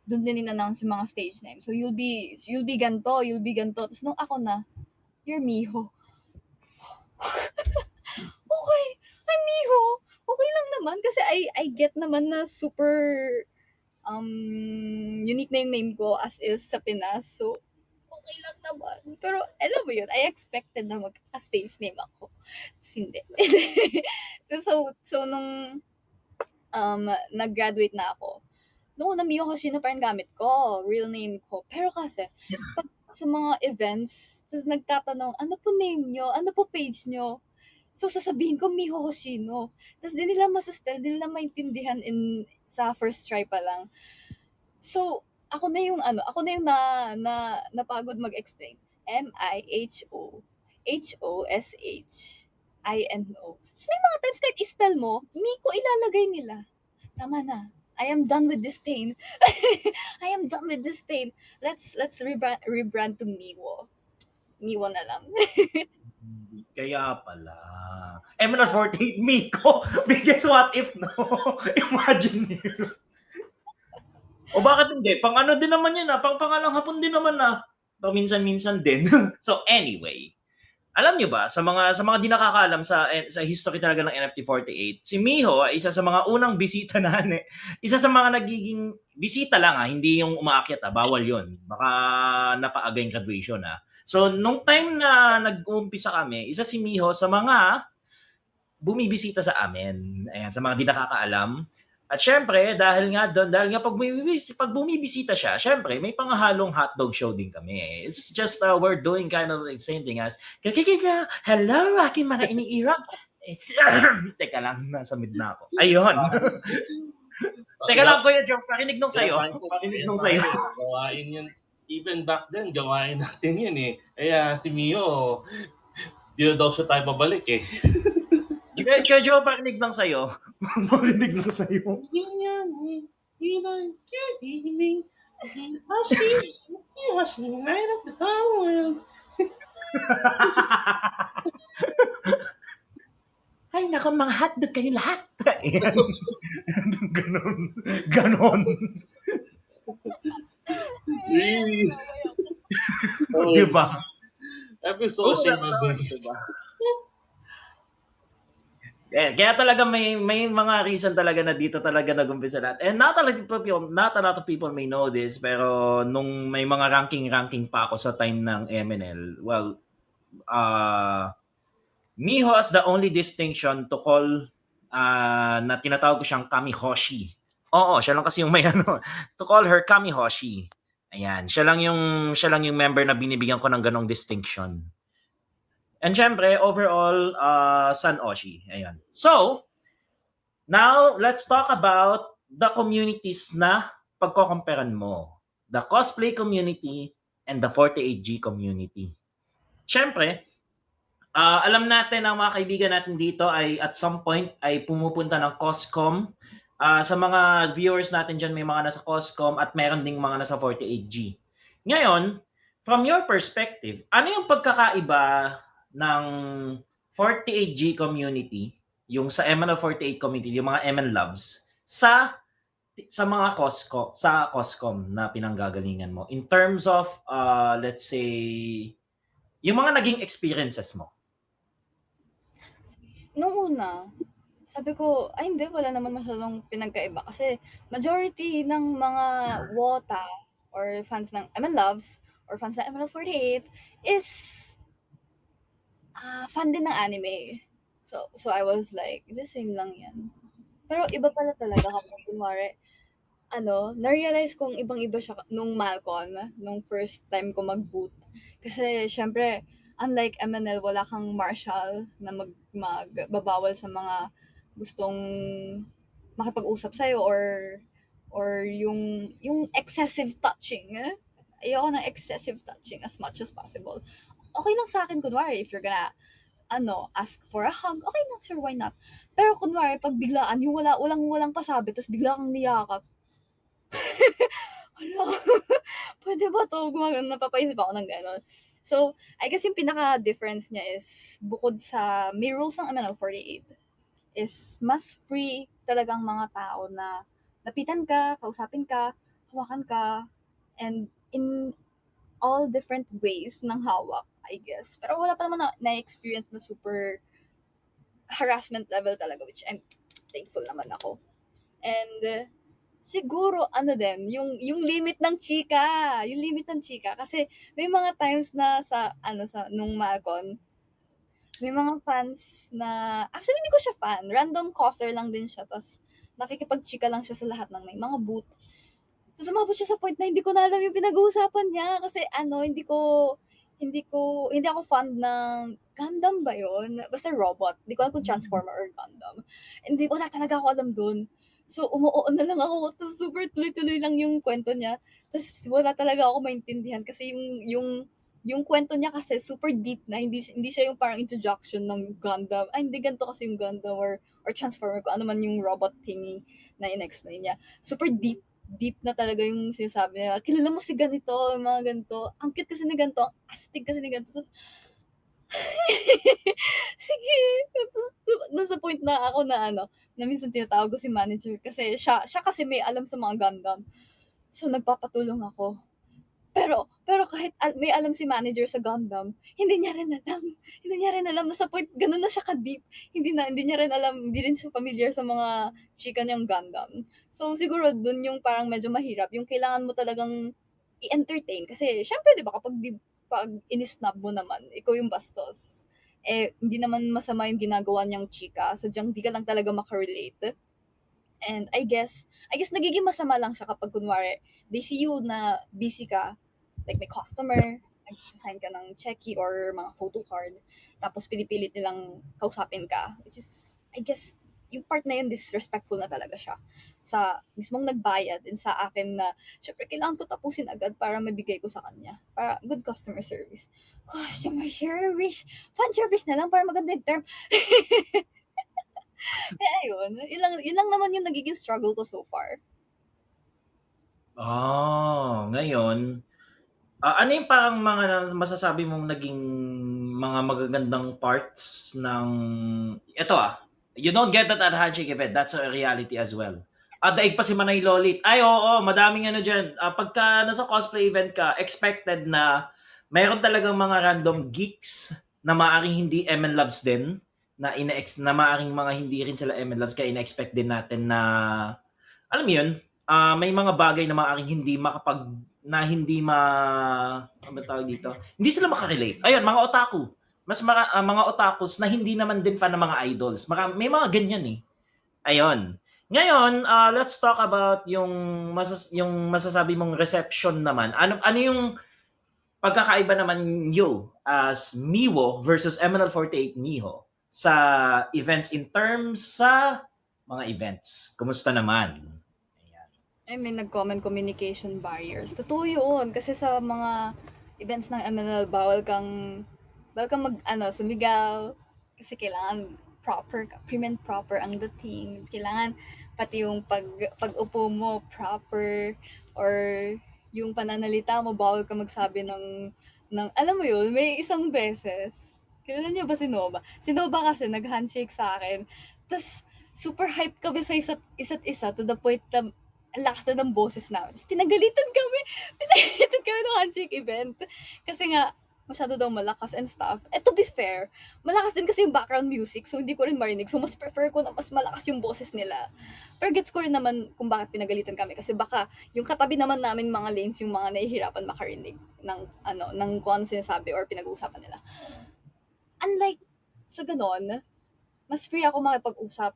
doon din in-announce yung mga stage name. So, you'll be ganto, you'll be ganto. Tapos nung ako na, you're Miho. Okay, I'm Miho. Okay lang naman kasi I get naman na super unique na yung name ko as is sa Pinas. So, okay lang naman. Pero, alam mo yun, I expected na mag-stage name ako. Tapos hindi. Nung nag-graduate na ako, noong una Miyo Hoshino pa rin gamit ko, real name ko. Pero kasi, pag sa mga events, tapos nagtatanong, ano po name nyo? Ano po page nyo? So, sasabihin ko, Miho Hoshino. Tapos, di nila masaspell, di nila maintindihan sa first try pa lang. So, ako na yung napagod mag-explain. Mihoshino. So, may mga times kahit i-spell mo, Miko ilalagay nila. Tama na. I am done with this pain. I am done with this pain. Let's rebrand to Miwo. Miwo na lang. Kaya pala. MNL 48 Miko. Biggest what if, no? Imagine nyo. O bakit hindi? Pang ano din naman yun, pang pangalang hapon din naman paminsan-minsan din. So anyway, alam nyo ba, sa mga di nakakaalam sa history talaga ng NFT48, si Miho ay isa sa mga unang bisita na, isa sa mga nagiging bisita lang, hindi yung umaakyat, bawal yon. Baka napaaga yung graduation. So nung time na nag-uumpisa kami, isa si Miho sa mga bumibisita sa amin. Ayan, sa mga di nakakaalam. At syempre, dahil nga pag bumibisita siya, syempre, may pangahalong hotdog show din kami. It's just, we're doing kind of the same thing as, hello, aking mga iniirap. Teka lang, nasa mid na ako. Ayun. Teka lang, Kuya Joe, pakinig nung sa'yo. Pakinig nung sa'yo. Gawain yun. Even back then, gawain natin yun eh. Kaya si Mio, di na daw siya tayo babalik eh. Kuya Joe, pakinig lang sa'yo. Pakinig lang sa'yo. Ay, nako, mga hotdog kayo lahat. Ayan. Ganon. Really? Diba? Episode siya na din. Diba? Kaya talaga may mga reason talaga na dito talaga nag-umpisa lahat. And not a lot of people may know this, pero nung may mga ranking pa ako sa time ng MNL, well, Miho has the only distinction to call, na tinatawag ko siyang Kamihoshi. Oo, siya lang kasi yung may to call her Kamihoshi. Ayan, siya lang yung member na binibigyan ko ng ganong distinction. And syempre, overall, San Oshi. Ayan. So, now, let's talk about the communities na pagkokomperan mo. The cosplay community and the 48G community. Syempre, alam natin ang mga kaibigan natin dito ay at some point ay pumupunta ng COSCOM. Sa mga viewers natin dyan, may mga nasa COSCOM at meron ding mga nasa 48G. Ngayon, from your perspective, ano yung pagkakaiba ng 48G community, yung sa MNL48 community, yung mga MN loves, sa mga COSCOM na pinanggagalingan mo in terms of, let's say, yung mga naging experiences mo? Nung una, sabi ko, ay hindi, wala naman masyadong pinagkaiba. Kasi majority ng mga WOTA or fans ng ML Loves or fans ng ML48 is fan din ng anime. So I was like, the same lang yan. Pero iba pala talaga kapag kumare, na-realize kong ibang-iba siya nung Malcon, nung first time ko mag-boot. Kasi syempre, unlike MNL, wala kang marshal na magbabawal sa mga gustong makipag-usap sa'yo or or yung excessive touching. Ayoko ng excessive touching as much as possible. Okay lang sa akin kunwari if you're gonna ask for a hug, okay lang, sure, why not? Pero kunwari, pag biglaan, yung walang pasabi, tapos bigla kang niyakap, hala, pwede ba to? Napapaisip ako ng gano'n. So, I guess yung pinaka-difference niya is, bukod sa may rules ng MNL48, is mas free talagang mga tao na lapitan ka, kausapin ka, hawakan ka, and in all different ways ng hawak, I guess. Pero wala pa naman na-experience na super harassment level talaga, which I'm thankful naman ako. And siguro yung limit ng chika, kasi may mga times na sa nung Malcon, may mga fans na actually hindi ko siya fan, random causer lang din siya, tas nakikipag-chika lang siya sa lahat ng may mga booth. Tapos umabot siya sa point na hindi ko na alam yung pinag-uusapan niya kasi hindi ako fan ng Gundam ba yun? Basta robot. Hindi ko alam kung Transformer or Gundam. Hindi, wala talaga ako alam dun. So, umuoo na lang ako. Tapos super tuloy-tuloy lang yung kwento niya. Tapos wala talaga ako maintindihan kasi yung kwento niya kasi super deep na. Hindi siya yung parang introduction ng Gundam. Ay, hindi ganito kasi yung Gundam or Transformer ko. Ano man yung robot thingy na in-explain niya. Super deep na talaga yung sinasabi niya. Kilala mo si ganito, yung mga ganito. Ang cute kasi ni ganito, ang astig kasi ni ganito. Sige. Nasa point na ako na minsan tinatawag ko si manager kasi siya kasi may alam sa mga Gundam. So, nagpapatulong ako. Pero kahit may alam si manager sa Gundam, hindi niya rin alam. Hindi niya rin alam. Nasa point, ganun na siya ka-deep. Hindi niya rin alam, hindi rin siya familiar sa mga chika niyang Gundam. So, siguro dun yung parang medyo mahirap. Yung kailangan mo talagang i-entertain. Kasi, syempre, di ba, pag inisnab mo naman, ikaw yung bastos. Hindi naman masama yung ginagawa niyang chika. Sadyang di ka lang talaga makarelate. And I guess nagiging masama lang siya kapag kunwari, they see you na busy ka, like may customer, nag-sign ka ng checky or mga photo card, tapos pinipilit nilang kausapin ka, which is, I guess, yung part na yun, disrespectful na talaga siya sa mismong nagbayad and sa akin na, syempre, kailangan ko tapusin agad para mabigay ko sa kanya. Para good customer service. Customer service! Fan service na lang para maganda yung term. Kaya ayun, yun lang naman yung nagiging struggle ko so far. Ngayon, ano yung parang mga masasabi mong naging mga magagandang parts ng ito you don't get that at handshake event. That's a reality as well. Daig pa si Manay Lolit. Ay, oo, madaming dyan. Pagka nasa cosplay event ka, expected na mayroon talagang mga random geeks na maaring hindi MN Loves din, na maaring mga hindi rin sila MN Loves, kaya ina-expect din natin na, alam mo yun, may mga bagay na maaring hindi ano ba tawag dito? Hindi sila makarelate. Ayun, mga otaku. Mga otakus na hindi naman din fan ng mga idols. May mga ganyan eh. Ayun. Ngayon, let's talk about yung masasabi mong reception naman. Ano yung pagkakaiba naman you as Miwo versus MNL48 Miho sa events in terms sa mga events? Kumusta naman? I mean, nag-comment communication barriers. Totoo yun. Kasi sa mga events ng MNL, bawal kang sumigaw. Kasi kailangan prim and proper ang dating. Kailangan pati yung pag-upo mo proper, or yung pananalita mo, bawal ka magsabi alam mo yun, may isang beses. Kilala niyo ba si Nova? Si Nova kasi nag-handshake sa akin. Tapos, super hype kami sa isa't isa to the point na ang lakas na ng boses namin. Tapos pinagalitan kami ng handshake event. Kasi nga, masyado daw malakas and stuff. To be fair, malakas din kasi yung background music, so hindi ko rin marinig. So mas prefer ko na mas malakas yung boses nila. Pero gets ko rin naman kung bakit pinagalitan kami. Kasi baka yung katabi naman namin mga lanes, yung mga nahihirapan makarinig ng kung ano sinasabi or pinag-uusapan nila. Unlike sa ganon, mas free ako makipag-usap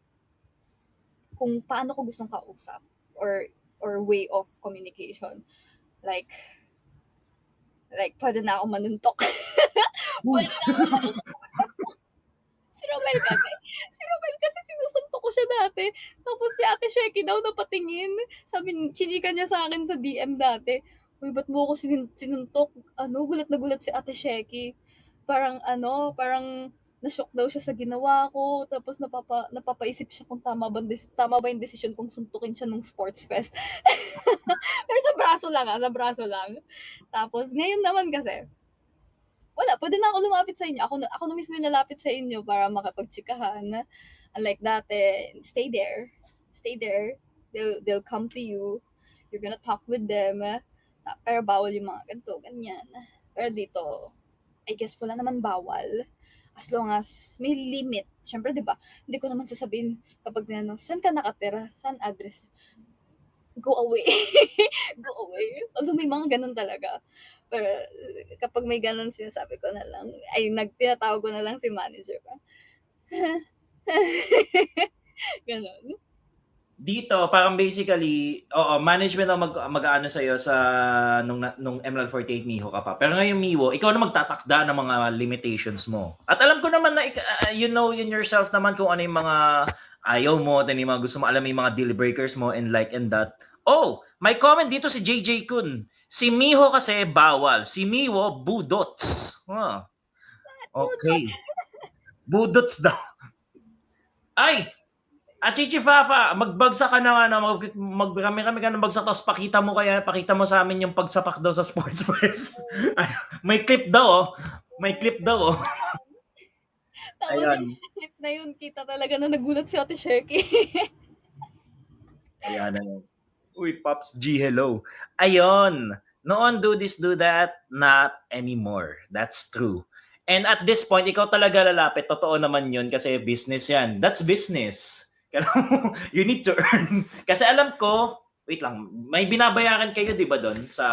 kung paano ko gustong kausap or way of communication. Like pwede na ako manuntok. Pwede na ako si Romel kasi. Si Romel kasi sinusuntok ko siya dati. Tapos si Ate Sheki daw napatingin. Sabi, chinika niya sa akin sa DM dati. Uy, ba't mo ako sinuntok? Ano, gulat na gulat si Ate Sheki. Parang ano, parang na-shock daw siya sa ginawa ko. Tapos napapaisip siya kung tama ba yung desisyon kong suntukin siya nung sports fest. Pero sa braso lang sa braso lang. Tapos ngayon naman kasi, wala, pwede na ako lumapit sa inyo. Ako na mismo yung lalapit sa inyo para makapagtsikahan. Unlike dati, stay there. Stay there. They'll come to you. You're gonna talk with them. Pero bawal yung mga ganito, ganyan. Pero dito, I guess wala naman bawal. As long as may limit. Siyempre, di ba? Hindi ko naman sasabihin kapag tinanong, saan ka nakatira? Saan address? Go away. Go away. Although may mga ganun talaga. Pero kapag may ganun sinasabi ko na lang, tinatawag ko na lang si manager ko. Ganun. Dito, parang basically, management ang mag-aano sa'yo sa nung ML48 Miho ka pa. Pero ngayon, Miwo, ikaw na magtatakda ng mga limitations mo. At alam ko naman na, you know in yourself naman kung ano yung mga ayaw mo, at ano yung mga gusto mo, alam mo yung mga deal breakers mo, and like and that. Oh, may comment dito si JJ Kun. Si Miho kasi bawal. Si Miwo, budots. Okay. Budots daw. Ay, Chichi Fafa, magbagsak ka na magkami ka ng bagsak tapos pakita mo sa amin yung pagsapak daw sa sports press. May clip daw May clip daw Tapos yung clip na yun, kita talaga na nagulat si Ate Sheki. Ayan na yun. Uy, Pops G, hello. Ayun. Noon, do this, do that, not anymore. That's true. And at this point, ikaw talaga lalapit. Totoo naman yun kasi business yan. That's business. You need to earn. Kasi alam ko, wait lang, may binabayaran kayo, di ba doon, sa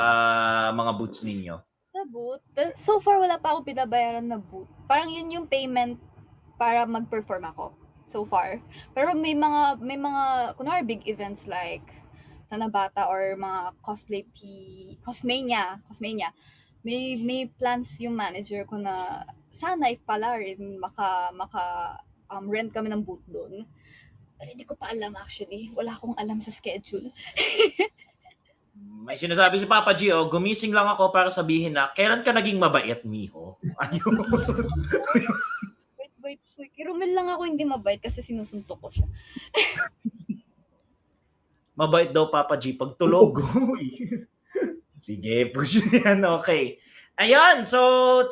mga boots ninyo? Sa boot? So far, wala pa akong binabayaran na boot. Parang yun yung payment para mag-perform ako. So far. Pero may mga kunwari big events like Tanabata or mga Cosmania. May plans yung manager ko na sana if pala rin rent kami ng boot doon. Pero hindi ko pa alam actually. Wala akong alam sa schedule. May sinasabi si Papa G, gumising lang ako para sabihin na, kailan ka naging mabait, Miho? Ayun. Wait. Kirumil lang ako hindi mabait kasi sinusuntok ko siya. Mabait daw, Papa G, pag tulog. Sige, push yan. Okay. Ayan, so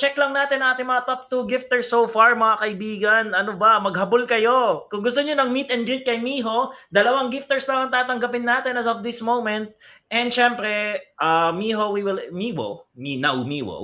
check lang natin ating mga top 2 gifters so far, mga kaibigan. Ano ba, maghabol kayo. Kung gusto niyo ng meet and greet kay Miho, 2 gifters lang ang tatanggapin natin as of this moment. And syempre, Miho, we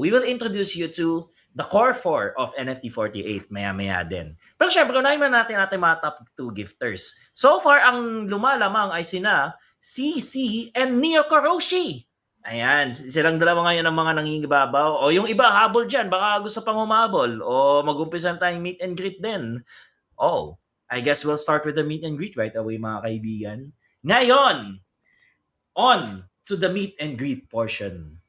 will introduce you to the core 4 of NFT48 maya-maya din. Pero syempre, unahin na natin ating mga top 2 gifters. So far, ang lumalamang ay sina CC and Neo Koroshi. Ayan, silang dalawa ngayon ang mga nangingibabaw. O yung iba, habol dyan. Baka gusto pang humabol. O mag-umpisa tayong meet and greet din. I guess we'll start with the meet and greet right away, mga kaibigan. Ngayon, on to the meet and greet portion.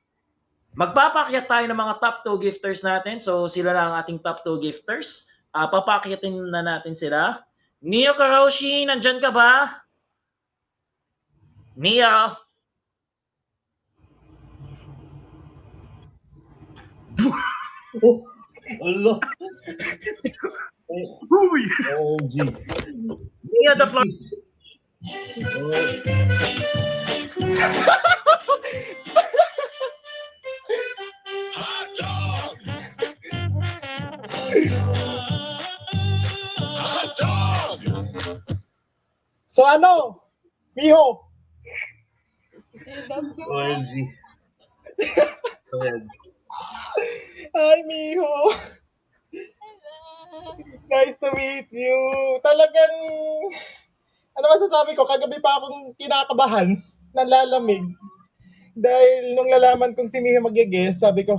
Magpapakyat tayo ng mga top 2 gifters natin. So, sila na ang ating top 2 gifters. Papakyatin na natin sila. Neo Karoshi, nandyan ka ba? Neo? Allah. Uy! OMG. Neo, the floor. So ano? Miho? OMG. Go ahead. Hi, Miho. Nice to meet you. Talagang, ano masasabi ko, kagabi pa akong kinakabahan, nalalamig. Dahil nung lalaman kong si Miho mag-guest, sabi ko,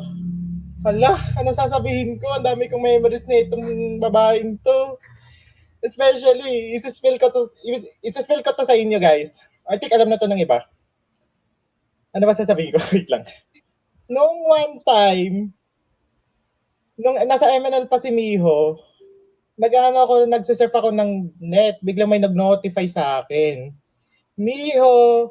hala, ano sasabihin ko? Ang dami kong memories na itong babaeng to. Especially, isispill ko to sa inyo, guys. I think alam na to ng iba. Ano ba sasabihin ko? Wait lang. Nung one time, nung nasa MNL pa si Miho, nagsisurf ako ng net, biglang may nag-notify sa akin. Miho,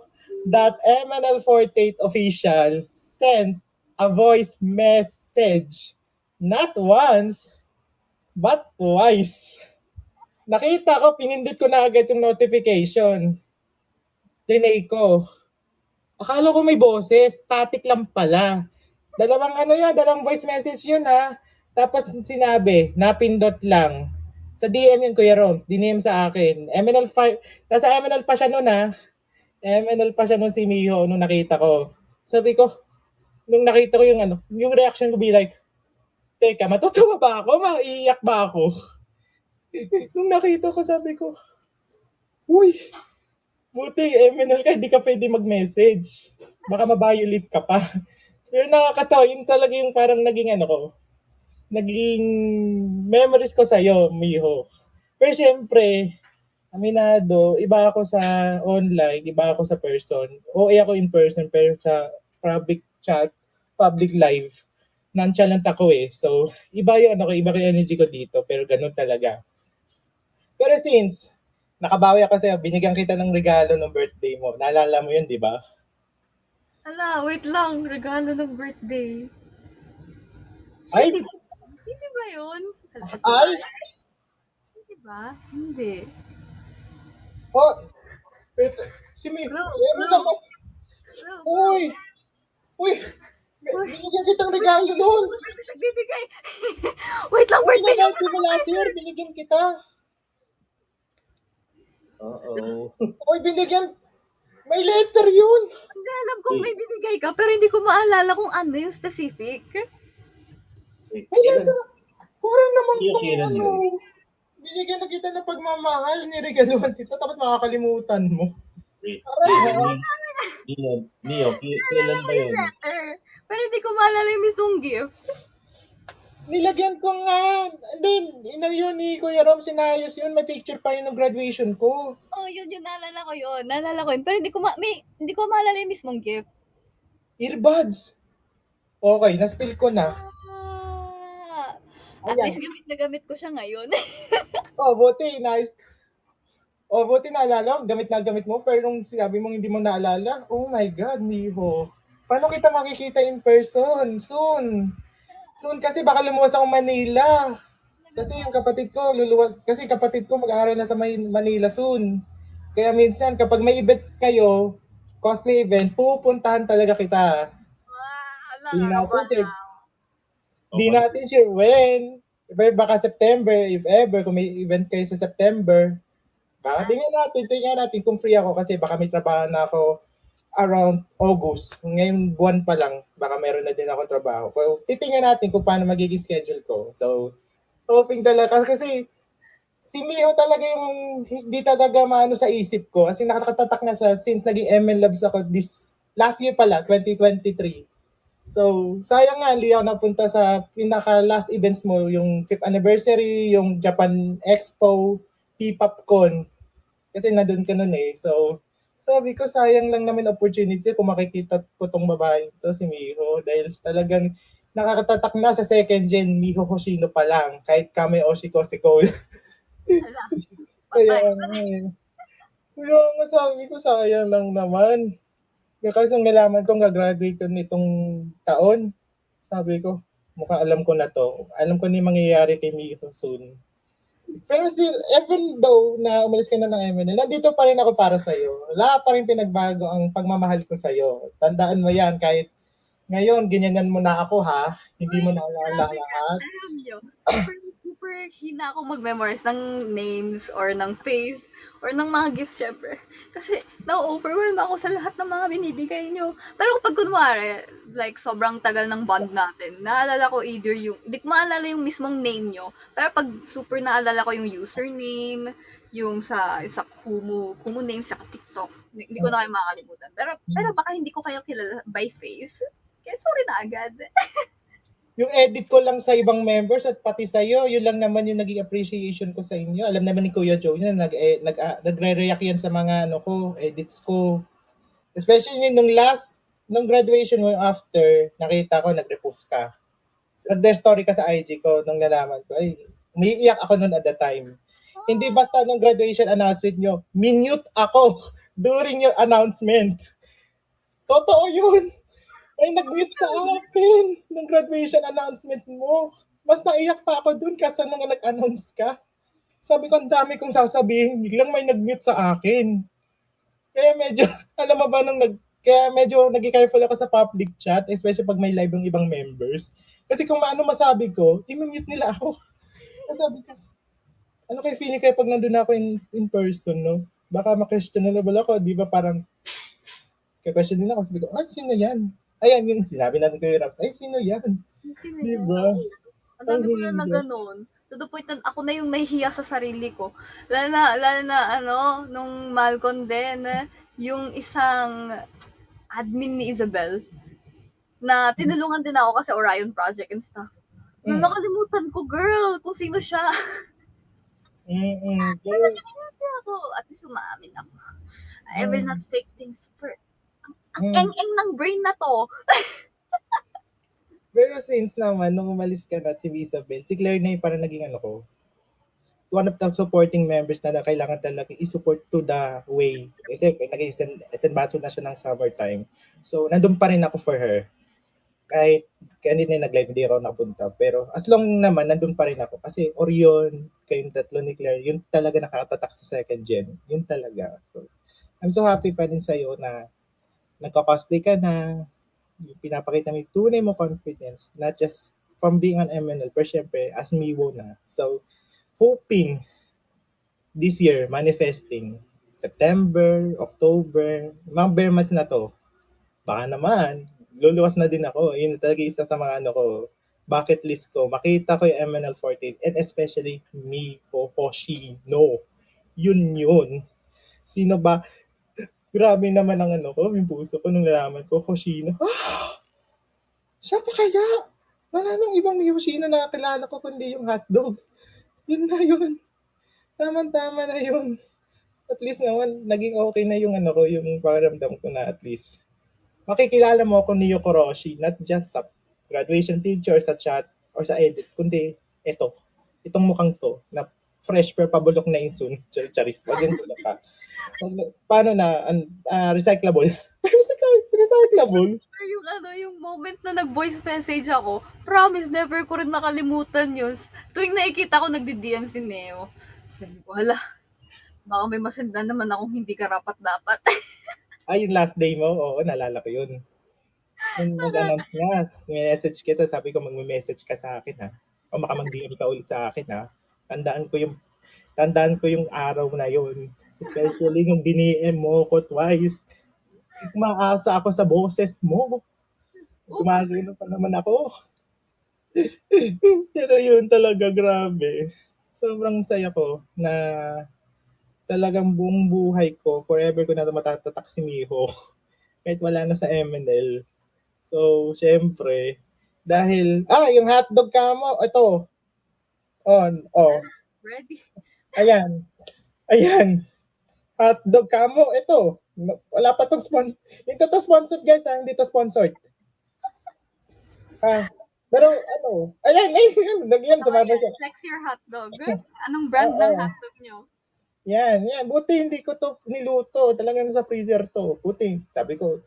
that MNL48 official sent a voice message. Not once, but twice. Nakita ko, pinindot ko na agad yung notification. Tinay ko. Akala ko may boses, static lang pala. Dalawang voice message yun ha. Tapos sinabi, napindot lang. Sa DM yun, Kuya Roms, diniem sa akin. Nasa MNL pa siya nun ha. MNL pa siya nun si Miho nung nakita ko. Sabi ko, nung nakita ko yung reaction ko be like, teka, matutuwa ba ako? Maiiyak ba ako? Nung nakita ko, sabi ko, uy, buti MNL ka, hindi ka pwede mag-message. Baka mabiolate ka pa. Pero nakakatawa, yun talaga yung parang naging memories ko sa'yo, Miho. Pero syempre, aminado, iba ako sa online, iba ako sa person. OA ako in person, pero sa public chat, public live, nonchalant ako eh. So, iba yung energy ko dito, pero ganun talaga. Pero since, nakabawi ako sa'yo, binigyan kita ng regalo ng birthday mo. Naalala mo yun, di ba? Ala, wait lang. Regalo ng birthday. Ay, Hindi ba yun? ay, Hindi ba? Hindi. oh, si Miho, Clue. uy, uy, binigyan kitang regalo nun. Nagbibigay. Wait lang, birthday Birthday naman. mo last year, binigyan kita. Uh-oh. Uy, binigyan, may letter yun. Hindi alam kung may binigay ka, pero hindi ko maalala kung ano yung specific. May letter. Parang naman Iyo, tong kailan ano. Binigyan na kita ng pagmamahal, niregaluhan kita, tapos makakalimutan mo. Wait. Aray, Neo, kailan ba yun? Letter. Pero hindi ko maalala yung mismong gift. nilagyan ko nga. And then, yun ni Kuya Rob, sinayos yun. May picture pa yun ng graduation ko. Oh, yun, naalala ko yun. Naalala ko yun. Pero hindi ko maalala yung mismong gift. Earbuds. Okay, na-spill ko na. At Ayan. least gamit na gamit ko siya ngayon. Oh, buti, nice. Oh, buti naalala, gamit na gamit mo, pero nung sinabi mong hindi mo naalala, oh my God, Miho. Paano kita makikita in person? Soon. Soon kasi baka lumuwas ako Manila. Kasi yung kapatid ko, mag-aaral na sa Manila soon. Kaya minsan, kapag may event kayo, cosplay event, pupuntahan talaga kita. Di natin sure when. Baka September, if ever, kung may event kayo sa September. Tingnan natin kung free ako kasi baka may trabaho na ako around August. Ngayon buwan pa lang, baka meron na din akong trabaho. So, titingnan natin kung paano magiging schedule ko. So, hoping talaga. Kasi si Miho talaga yung hindi talaga maano sa isip ko. Kasi nakatatak na siya since naging ML Labs ako last year pala, 2023. So, sayang nga, hindi ako napunta sa pinaka-last events mo, yung 5th anniversary, yung Japan Expo, P-PopCon. Kasi nandun ka nun eh. So, sabi ko, sayang lang namin opportunity kung makikita ko tong babae to, si Miho. Dahil talagang nakakatatak na sa second gen, Miho Hoshino pa lang. Kahit kami Oshiko si Cole. Kaya nga sabi ko, sayang lang naman. Kasi nung nalaman kong gagraduate ko nitong taon, sabi ko, mukhang alam ko na to. Alam ko na yung mangyayari kay Miho soon. Pero even though na umalis ka na ng MNL, nandito pa rin ako para sa'yo. Wala pa rin pinagbago ang pagmamahal ko sa'yo. Tandaan mo yan, kahit ngayon, ganyanan mo na ako ha. Hindi mo na alala lahat. Alam nyo, super hina ako mag-memorize ng names or ng face or ng mga gifts, syempre. Kasi na-overwhelm ako sa lahat ng mga binibigay nyo. Pero kapag kunwari, like sobrang tagal ng bond natin, naalala ko either hindi ko maalala yung mismong name nyo, pero pag super naalala ko yung username, yung sa Kumu name sa TikTok, hindi ko na kayo makakalimutan. Pero baka hindi ko kayo kilala by face. Kaya sorry na agad. Yung edit ko lang sa ibang members at pati sa'yo, yun lang naman yung naging appreciation ko sa inyo. Alam naman ni Kuya Joe yun, nagre-react yan sa mga edits ko. Especially nung graduation mo after, nakita ko, nag-repost ka. Nag-story ka sa IG ko nung nalaman ko, ay, umiiyak ako noon at the time. Hindi basta ng graduation announcement nyo, minute ako during your announcement. Totoo yun. Ay, nag-mute sa akin ng graduation announcement mo. Mas naiyak pa ako dun kasi nung nag-announce ka. Sabi ko, ang dami kong sasabihin, biglang may nag-mute sa akin. Kaya medyo, alam mo ba, kaya medyo naging careful ako sa public chat, especially pag may live ng ibang members. Kasi kung ano masabi ko, i-mute nila ako. So sabi ko, ano kayo feeling kayo pag nandun ako in person, no? Baka ma-questionable ako, di ba parang, kaya-question din ako, sabi ko, ay, sino yan? Ayan, yung sinabi natin kayo, Raps, ay, sino yan? Sino Di yun? ba? Ang dami ko na gano'n. To the point na ako na yung nahihiya sa sarili ko. Lalo na nung Malcom din, yung isang admin ni Isabel, na tinulungan din ako kasi Orion Project and stuff. Mm. Nakalimutan ko, girl, kung sino siya. Pero, Kasi ako, at least umaamin ako. I will not take things first. Ang Mm. eng-eng ng brain na to. pero since naman, nung umalis ka na at si Isabel, si Claire na yung parang naging ano ko, one of the supporting members na kailangan talaga i-support to the way. Kasi naging SN na siya ng summertime. So, nandun pa rin ako for her. Kahit kanina nag-live, hindi ako napunta. Pero as long naman, nandun pa rin ako. Kasi Orion, kayong tatlo ni Claire, yun talaga nakatatak sa second gen. Yun talaga. So, I'm so happy pa rin sa'yo na nagka-cosplay ka na, yung pinapakita mo yung tunay mo confidence, not just from being an MNL, pero syempre, as Miwo na. So, hoping this year, manifesting, September, October, mga bare months na to, baka naman, luluwas na din ako. Yun talaga isa sa mga ano ko, bucket list ko. Makita ko yung MNL14 and especially me, Hoshino. Yun. Sino ba? Grabe naman ang ano ko, yung puso ko nung nalaman ko, Hoshino. Siya pa kaya? Wala nang ibang Hoshino na nakakilala ko kundi yung hotdog. Yun na yun. Tama-tama na yun. At least naman, naging okay na yung ano ko, yung pakiramdam ko na at least makikilala mo ako ni Yoko Roshi, not just sa graduation picture, sa chat, or sa edit, kundi itong mukhang to, na fresh pero pabulok na insun, charis, wag yung tulak ka. Paano na, recyclable? Recyclable? Yung moment na nag-voice message ako, promise never ko rin nakalimutan yun. Tuwing nakikita ko nagdi-DM si Neo. Sabi ko, hala, baka may masendan naman akong hindi karapat-dapat. Ay, yung last day mo, oo, naalala ko yun. Yung nag-announce niya, message kita, sabi ko mag-message ka sa akin ha. O baka mag-DM ka ulit sa akin ha. Tandaan ko yung araw na yun. Especially nung diniem mo ko twice. Umaasa ako sa boses mo. Gumagano pa naman ako. Pero yun talaga, grabe. Sobrang saya ko na talagang buong buhay ko, forever ko na matatatak si Miho. Kahit wala na sa MNL. So, syempre, dahil, yung hotdog ka mo, ito. Ready? Ayan. Hotdog ka mo, ito. Wala pa tong hindi to sponsored guys hindi to sponsored. Pero ayan, nagyan sa mga Select your hotdog. Anong brand ng hotdog nyo? Yan. Buti hindi ko to niluto. Talagang sa freezer to. Buti. Sabi ko,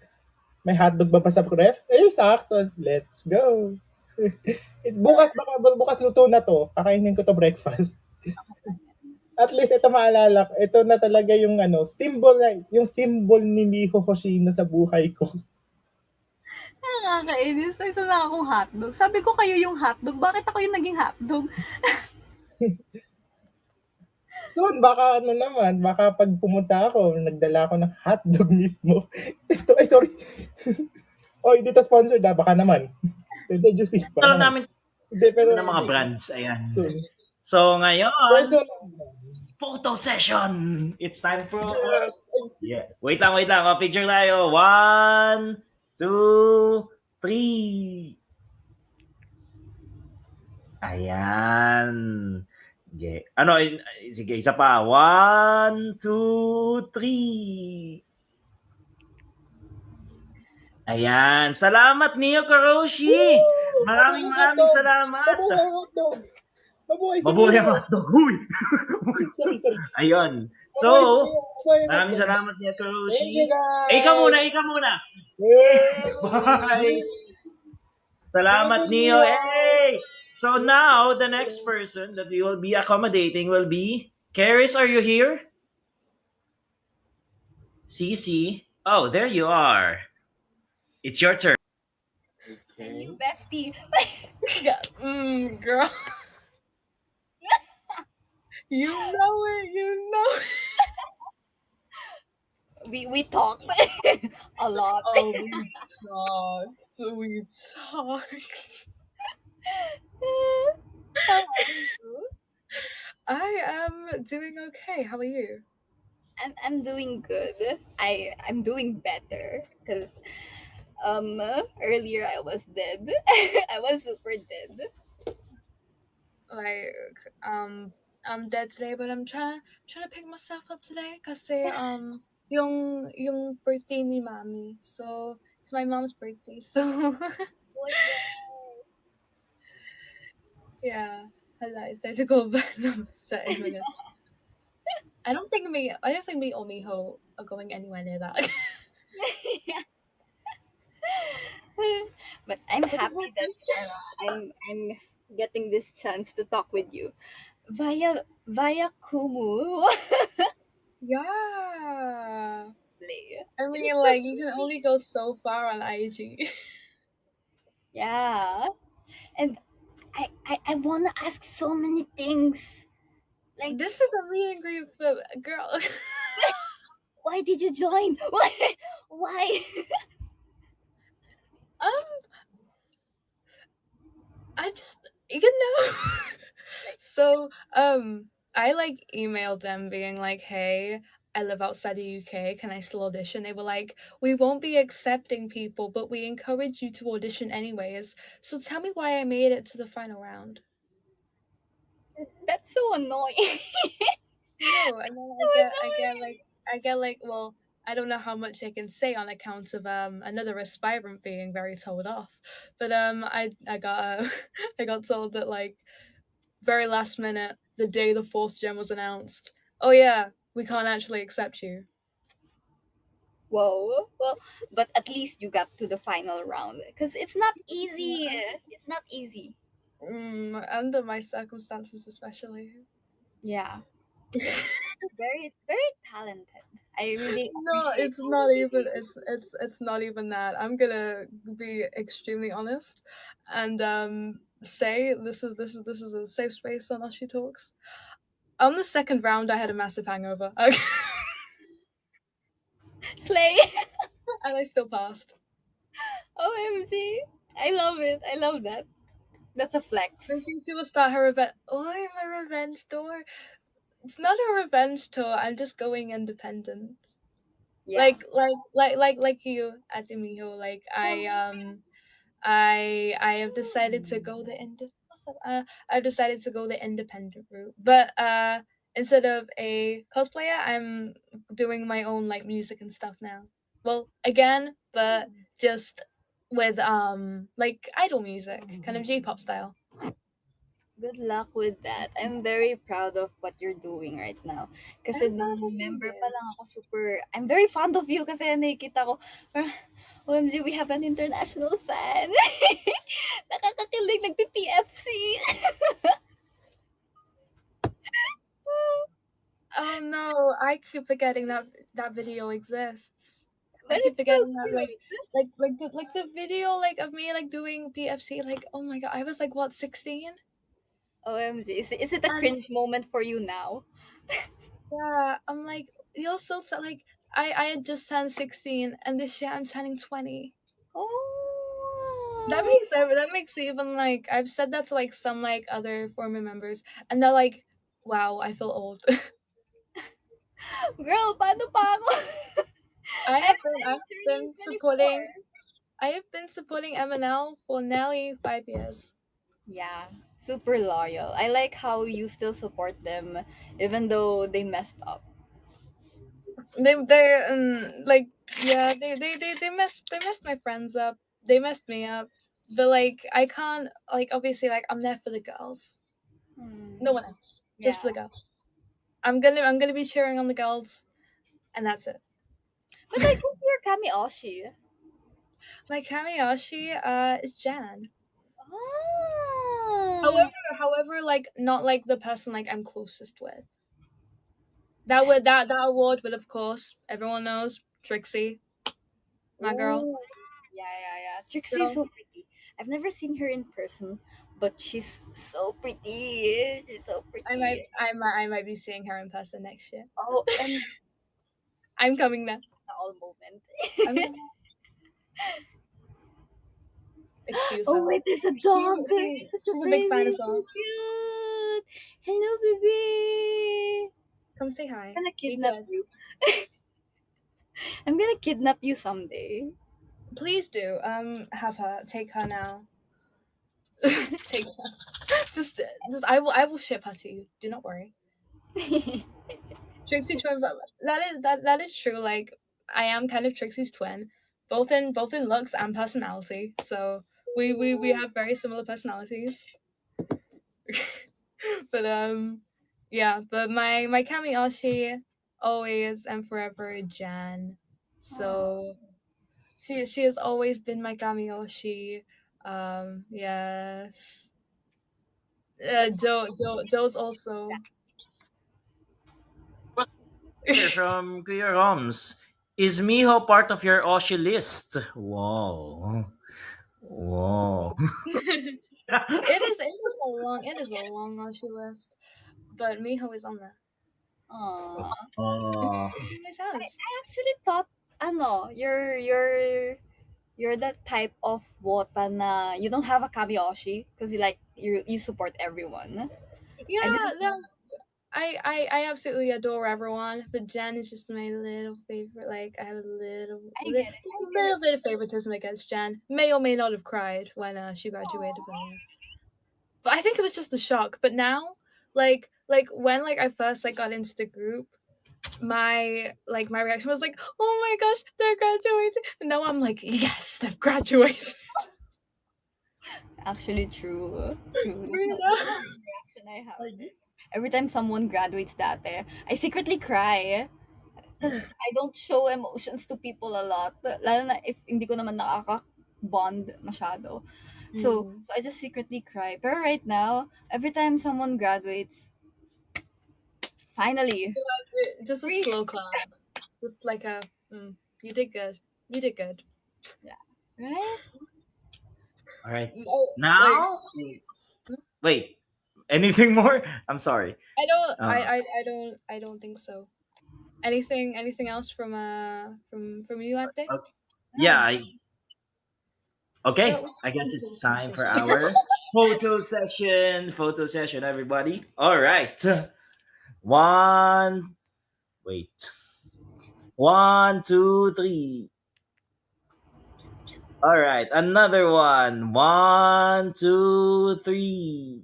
may hotdog ba pa sa ref? Sakto. Let's go. Bukas luto na to. Kakainin ko to breakfast. At least ito maalala ko. Ito na talaga yung symbol ni Miho Hoshino sa buhay ko. Nakakainis. Isa na akong hotdog. Sabi ko kayo yung hotdog. Bakit ako yung naging hotdog? Soon, baka pag pumunta ako, nagdala ako ng hotdog mismo. Sorry. Hindi to sponsored baka naman. Pero juicy. Ito lang namin pero ng mga brands. Ayan. Soon. So, ngayon, Person, photo session. It's time for... Yeah. Wait lang. Picture tayo. 1, 2, 3. Ayan. Okay. Sige, isa pa. 1, 2, 3. Ayan. Salamat, Neo Karoshi. Maraming salamat. Mabuhay si Mabuhay ang Mio. hotdog. Huy! Sorry. Ayun. So, Mabuhay si Mio. Mabuhay ang maraming hotdog. salamat niya, Thank you, Kuroshi. guys. Ikaw muna. Bye! Salamat, Neo. Hey! So now, the next person that we will be accommodating will be... Karis, are you here? Cece. Oh, there you are. It's your turn. And you, Betty. Girl. You know it. We talked a lot. Oh, we talked. How are you? I am doing okay. How are you? I'm doing good. I'm doing better because earlier I was dead. I was super dead. Like, I'm dead today, but I'm trying to pick myself up today kasi yung birthday ni Mommy. So it's my mom's birthday. So yeah. Hala, it's time to go back sa Edmonton. I don't think me or Miho are going anywhere near that. But I'm happy that I'm getting this chance to talk with you via Kumu. Yeah. Play. I mean, like, you can only go so far on IG. Yeah, and I wanna ask so many things. Like, This is a meet and greet, girl. why did you join? Why? I just, So, I like emailed them being like, hey, I live outside the UK. Can I still audition? They were like, we won't be accepting people, but we encourage you to audition anyways. So tell me why I made it to the final round. That's so annoying. No, and then I get like, well, I don't know how much I can say on account of another aspirant being very told off, but I got I got told that like very last minute, the day the fourth gem was announced. Oh yeah, we can't actually accept you. Whoa. Well, but at least you got to the final round because it's not easy. It's not easy. Under my circumstances, especially. Yeah. Very very talented. I really No, appreciate it's not even. It's not even that. I'm gonna be extremely honest, and say this is a safe space on Oshi Talks. On the second round, I had a massive hangover, Slay. and I still passed. OMG. I love it. I love that. That's a flex. Thinking she will start her revenge. Oh, my revenge tour. It's not a revenge tour. I'm just going independent. Yeah. Like you, Atimiho. Like I have decided to go the I've decided to go the independent route. But instead of a cosplayer, I'm doing my own like music and stuff now. Well, again, but just with like idol music, kind of J-pop style. Good luck with that. I'm very proud of what you're doing right now. Kasi I'm nung proud of you, member dear. pa lang ako I'm very fond of you kasi nakikita ko, OMG, we have an international fan. Nakakakilig, nagpi-PFC. Oh no, I keep forgetting that video exists. But I keep it's so forgetting that cute. like the video like of me like doing PFC, like oh my god, I was like what 16? OMG, is it a cringe moment for you now? Yeah, I'm like you're so like I had just turned 16 and this year I'm turning 20. Oh. That makes it even like I've said that to like some like other former members and they're like, wow, I feel old. Girl, paano pa ako? I've turning been 24. supporting MNL for nearly 5 years. Yeah, super loyal. I like how you still support them even though they messed up. They're like yeah they messed my friends up, they messed me up, but like I can't like obviously like I'm there for the girls. No one else. Just Yeah. the girl. I'm gonna be cheering on the girls, and that's it. But like, who's your Kami-oshi? My Kamiyoshi is Jan. Oh. However, like not like the person like I'm closest with. That award would of course everyone knows Trixie, my girl. Ooh. Yeah. Trixie is Girl. so pretty. I've never seen her in person, but she's so pretty. She's so pretty. I might be seeing her in person next year. Oh, and I'm coming there. all moment. I'm, excuse Oh her. wait, there's a dog there. Such She's a big fan as well. So cute. Hello, baby. Come say hi. I'm gonna Be kidnap good. you. I'm gonna kidnap you someday. Please do. Have her. Take her now. Take her. Just I will ship her to you. Do not worry. Trixie twin, but that is true. Like I am kind of Trixie's twin, both in looks and personality. So we have very similar personalities. But yeah. But my Kamiyoshi always and forever Jan. So she has always been my Kamiyoshi. Yes. Joe's also. Here from Kuya Roms. Is Miho part of your Oshi list? Wow. Wow. It is a long Oshi list, but Miho is on there. Aww. Oh. It has. I actually thought, you're that type of wota na you don't have a Kamiyoshi because you support everyone. Yeah, didn't no, I absolutely adore everyone, but Jan is just my little favorite. Like I have a I get it. little bit of favoritism against Jan. May or may not have cried when she graduated, but I think it was just a shock. But now, like when I first got into the group, my reaction was like, oh my gosh, they're graduating. And now I'm like, yes, they've graduated. Actually, true. True. You That's know? the reaction I have. Every time someone graduates dati, I secretly cry. Because I don't show emotions to people a lot. Lalo na if hindi ko naman nakaka-bond masyado. So, I just secretly cry. Pero right now, every time someone graduates, finally. Just a slow clap. Just like a, you did good. You did good. Right? All right. Oh, Now, wait. Anything more? I'm sorry. I don't. Uh, I don't think so. Anything else from you, Ate? Yeah. Okay. Oh, I guess it's time for our photo session. Photo session, everybody. All right. One. Wait. 1, 2, 3. All right. Another one. 1, 2, 3.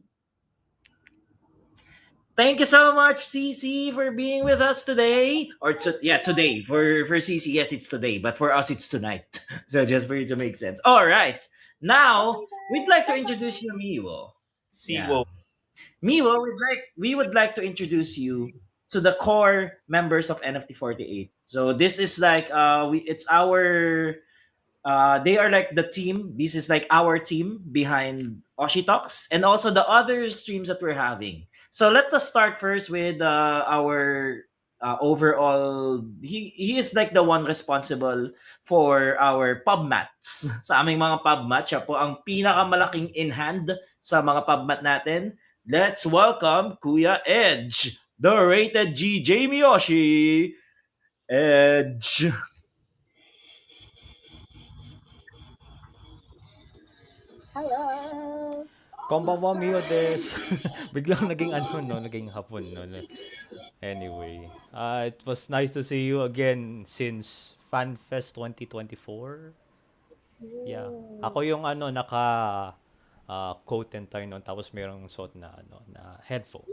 Thank you so much, CC, for being with us today. Today. For CC, yes, it's today, but for us, it's tonight. So just for you to make sense. All right. Now, we'd like to introduce you, Miwo. Siwo. Miwo, we would like to introduce you to the core members of NFT48. So this is like it's our they are like the team. This is like our team behind Oshi Talks and also the other streams that we're having. So let us start first with our overall. He is like the one responsible for our pub mats. Sa aming mga pub mat, siya po ang pinakamalaking in hand sa mga pub mat natin. Let's welcome Kuya Edge, the rated G Jamie Oshi. Edge. Hello! Konbanwa Mio des. Biglang naging ano no, naging hapon no. Anyway, it was nice to see you again since FanFest 2024. Yeah. Ako yung ano coat and tie noon tapos merong suot na na headphones.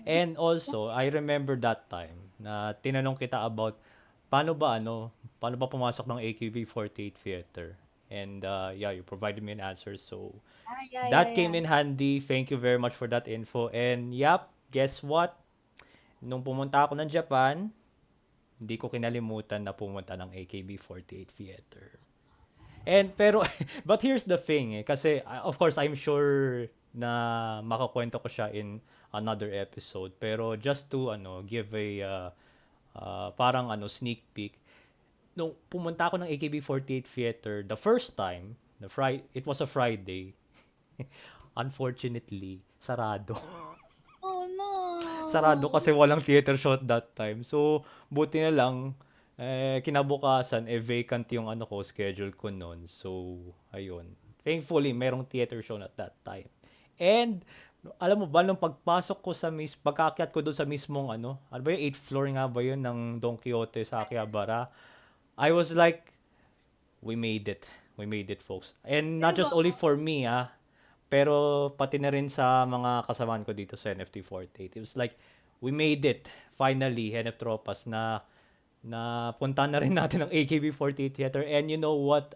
And also, I remember that time na tinanong kita about paano ba pumasok ng AKB48 Theater. And yeah, you provided me an answer. So Ah, yeah, that came yeah. in handy. Thank you very much for that info. And yep, guess what? Nung pumunta ako ng Japan, hindi ko kinalimutan na pumunta ng AKB48 Theater. And pero but here's the thing kasi of course I'm sure na makakwento ko siya in another episode, pero just to give a parang sneak peek, nung pumunta ako ng AKB48 Theater the first time, it was a Friday. Unfortunately, sarado. Oh Sarado no. kasi walang theater show at that time. So, buti na lang, kinabukasan, vacant yung schedule ko noon. So, ayun. Thankfully, merong theater show at that time. And, alam mo ba, nung pagkaakyat ko doon sa mismong ano ba yung 8th floor nga ba yun ng Don Quixote sa Akihabara, I was like, we made it. We made it, folks. And not just Diba? only for me, pero pati na rin sa mga kasamahan ko dito sa NFT48. It was like, we made it. Finally, NF Tropas na punta na rin natin ang AKB48 Theater. And you know what?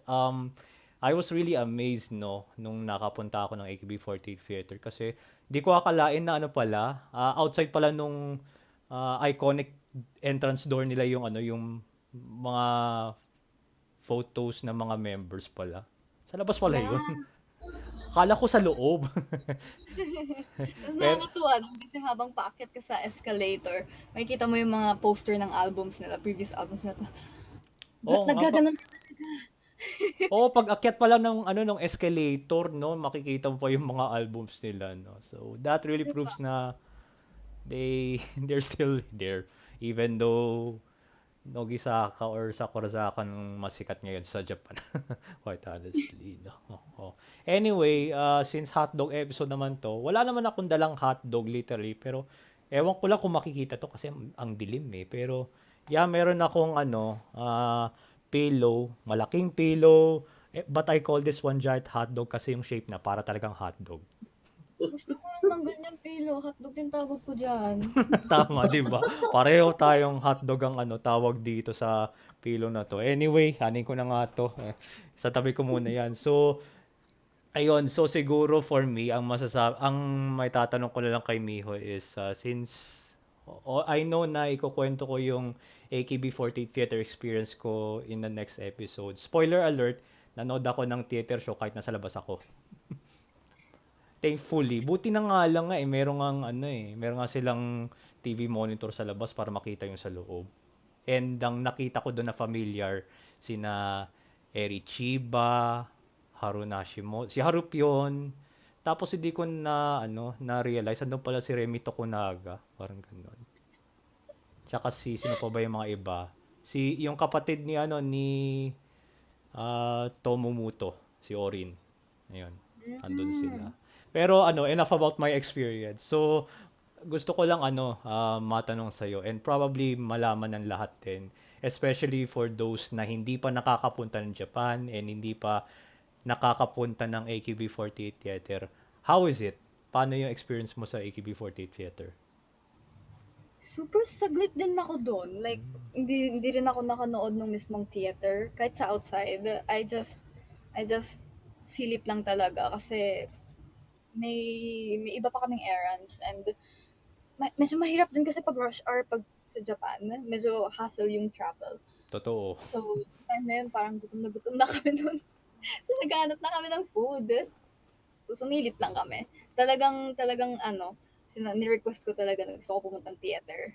I was really amazed, no, nung nakapunta ako ng AKB48 Theater kasi di ko akalain na outside pala nung iconic entrance door nila yung yung mga photos ng mga members pala. Sa labas pala Yeah. yun. Akala ko sa loob. Tapos Pero, nakakatuwa, no? Kasi habang paakyat ka sa escalator, makikita mo yung mga poster ng albums nila, previous albums nila. oo nga pa. Naggaganon. Oo, pag akyat pa lang ng escalator, no, makikita mo pa yung mga albums nila, no. So, that really proves na they're still there even though Nogisaka or Sakurazaka nung masikat ngayon sa Japan. Quite honestly, no. Oo. Anyway, since hotdog episode naman to, wala naman akong dalang hotdog literally, pero ewan ko lang kung makikita to kasi ang dilim pero yeah, meron akong pillow, malaking pillow, but I call this one giant hotdog kasi yung shape na para talagang hotdog. Gusto ko rin ng ganyan pilo. Hotdog yung tawag ko dyan. Tama, 'di ba? Pareho tayong hotdog ang tawag dito sa pillow na to. Anyway, hanin ko na nga to. Sa tabi ko muna 'yan. So, ayun, so siguro for me ang may tatanong ko na lang kay Miho is since I know na ikukwento ko yung AKB48 theater experience ko in the next episode. Spoiler alert, nanood ako ng theater show kahit nasa labas ako. Thankfully, buti na nga lang meron nga silang TV monitor sa labas para makita yung sa loob. And ang nakita ko doon na familiar sina Eri Chiba, Haru Nashimo, si Harup yun. Tapos hindi ko na-realize andun pala si Remi Tokunaga, parang ganun. Tsaka sino pa ba yung mga iba? Yung kapatid ni Tomomuto, si Orin. Ayun, andun sila. Pero enough about my experience. So, gusto ko lang matanong sa'yo and probably malaman ng lahat din. Especially for those na hindi pa nakakapunta ng Japan and hindi pa nakakapunta ng AKB48 Theater. How is it? Paano yung experience mo sa AKB48 Theater? Super saglit din ako doon. Like, hindi rin ako nakanood ng mismong theater. Kahit sa outside, I just silip lang talaga kasi may iba pa kaming errands and medyo mahirap din kasi pag rush hour pag sa Japan. Medyo hassle yung travel. Totoo. So, time na yun, parang gutom na kami doon. So, naghahanap na kami ng food. So, sumilip lang kami. Talagang ni-request ko talaga na gusto ko pumuntang theater.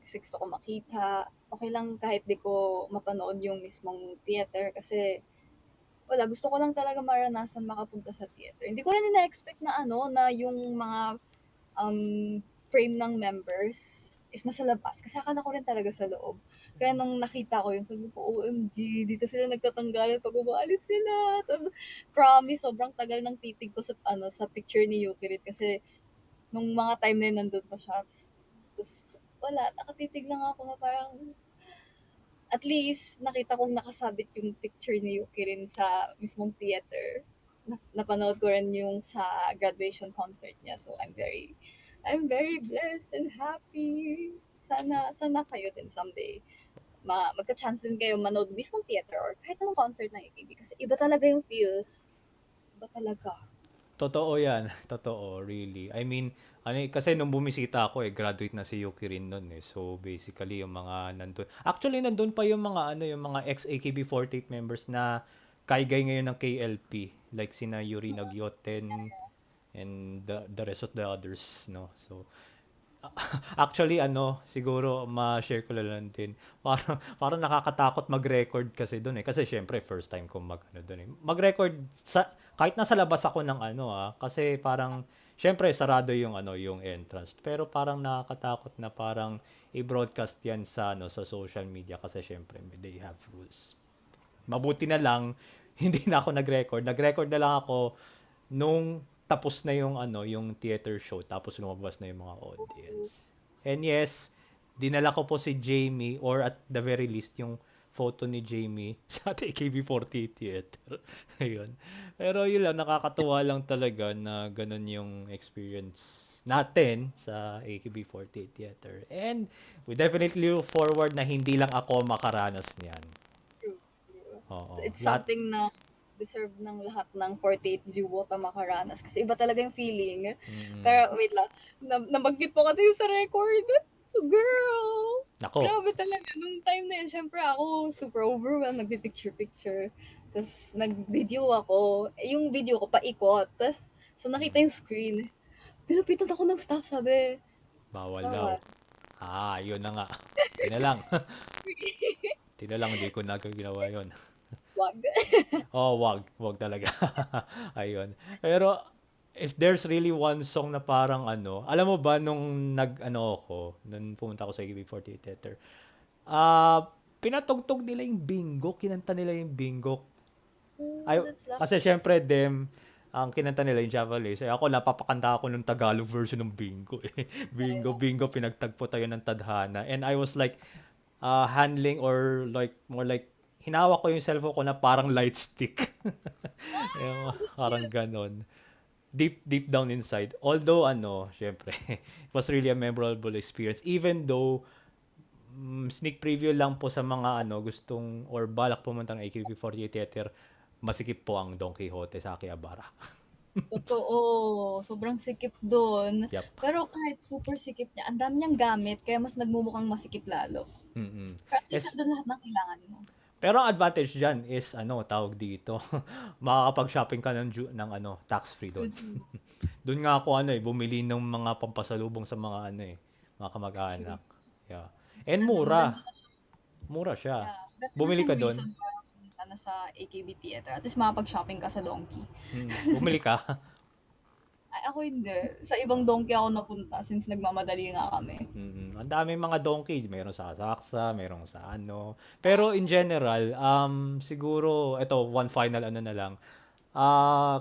Kasi gusto ko makita. Okay lang kahit di ko mapanood yung mismong theater kasi wala, gusto ko lang talaga maranasan makapunta sa theater. Hindi ko rin na-expect na na yung mga frame ng members is nasa labas. Kasi akala ko rin talaga sa loob. Kaya nung nakita ko yun, sabi ko, OMG, dito sila nagtatanggalan pag umaalis sila. Tapos, promise, sobrang tagal ng titig ko sa picture ni Yukirit. Kasi, nung mga time na yun, nandun pa siya. Tapos, wala, nakatitig lang ako na parang, at least, nakita kong nakasabit yung picture ni Yukirin sa mismong theater. Napanood ko rin yung sa graduation concert niya. So, I'm very blessed and happy. Sana kayo din someday. magka-chance din kayo manood mismong theater or kahit anong concert ng AKB kasi iba talaga yung feels. Iba talaga. Totoo yan. Totoo, really. I mean, kasi nung bumisita ako graduate na si Yuki rin nun eh. So, basically, yung mga nandun. Actually, nandun pa yung mga, yung mga ex-AKB48 members na kaigay ngayon ng KLP. Like, sina Yuri Nagyoten and the rest of the others, no? So, actually, siguro, ma-share ko lang din. Parang nakakatakot mag-record kasi doon eh. Kasi syempre, first time ko doon eh. Mag-record, kahit nasa labas ako ng kasi parang, syempre, sarado yung, yung entrance. Pero parang nakakatakot na parang i-broadcast yan sa social media kasi syempre, they have rules. Mabuti na lang, hindi na ako nag-record. Nag-record na lang ako nung tapos na yung yung theater show tapos lumabas na yung mga audience. And yes, dinala ko po si Jamie or at the very least yung photo ni Jamie sa AKB48 theater. Ayun. Pero yun lang, nakakatuwa lang talaga na ganun yung experience natin sa AKB48 theater. And we definitely look forward na hindi lang ako makaranas niyan. True. Oo. It's something na deserve ng lahat ng 48 Jiwota makaranas kasi iba talaga yung feeling. Pero wait lang, nabanggit mo kasi yung sa record. Girl! Nako. Grabe talaga. Nung time na yun, syempre ako super overwhelmed. Nagpipicture-picture. Tapos nag-video ako. Yung video ko paikot. So nakita yung screen. Pinapitan ako ng staff, sabi. Bawal daw. Yun na nga. Tinalang. Tinalang, hindi ko na ginawa yun. Wag. Wag talaga. Ayun. Pero if there's really one song na parang alam mo ba nung nung pumunta ako sa AKB48 Theater, pinatugtog nila yung Bingo, kinanta nila yung Bingo. Kasi syempre ang kinanta nila yung Japanese. Ako napapakanta ako ng Tagalog version ng Bingo eh. Bingo, pinagtagpo tayo ng tadhana. And I was like handling or like more like hinawak ko yung cellphone ko na parang light stick. Parang ganon. Deep down inside. Although, syempre, it was really a memorable experience. Even though, sneak preview lang po sa mga, gustong or balak pumunta ng AKB48 Theater, masikip po ang Don Quixote sa Akihabara. Totoo. Sobrang sikip doon. Yep. Pero kahit super sikip niya, ang dami niyang gamit, kaya mas nagmumukhang masikip lalo. Mm-mm. Pero at least doon lahat ng kailangan mo. Pero ang advantage dyan is, tawag dito, makakapag-shopping ka ng tax-free doon. Doon nga ako, bumili ng mga pampasalubong sa mga, mga kamag-anak. Yeah. And mura. Mura siya. Bumili ka doon? Pumunta na sa AKB Theater. At least makapag-shopping ka sa Donkey. Bumili ka? Ay, ako hindi. Sa ibang Donkey ako napunta since nagmamadali nga kami. Ang dami mga donkey. Mayroon sa Asakusa, mayroon sa Pero in general, siguro, ito, one final na lang.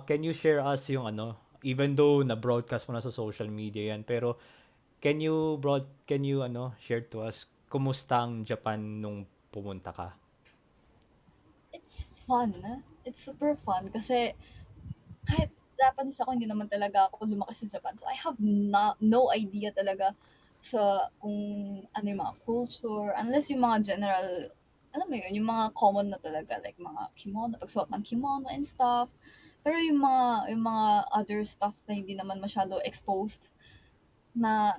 Can you share us yung even though na-broadcast mo na sa social media yan, pero can you share to us kumusta ang Japan nung pumunta ka? It's fun. It's super fun kasi kahit Japanese ako, hindi naman talaga ako lumaki sa Japan. So I have no idea talaga sa kung ano yung mga culture, unless yung mga general, alam mo yun, yung mga common na talaga, like mga kimono, pagsuot ng kimono and stuff. Pero yung mga other stuff na hindi naman masyado exposed, na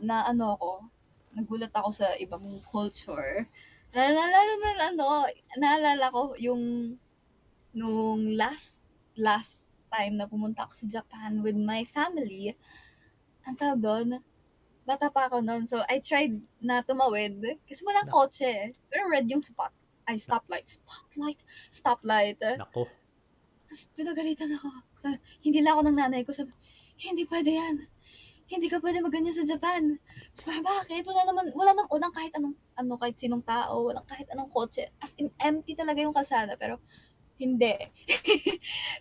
nagulat ako sa ibang culture. Lalo na naalala ko yung nung last time na pumunta ako sa Japan with my family, ang tawag doon, bata pa ako noon. So, I tried na tumawid kasi walang kotse. Pero red yung stoplight. Nako. Tapos pinagalitan ako. Hindi lang ako ng nanay ko. Sabi, hindi pwede yan. Hindi ka pwede magganyan sa Japan. Sabi, bakit? Walang kahit kahit sinong tao, walang kahit anong kotse. As in, empty talaga yung kalsada. Pero, hindi.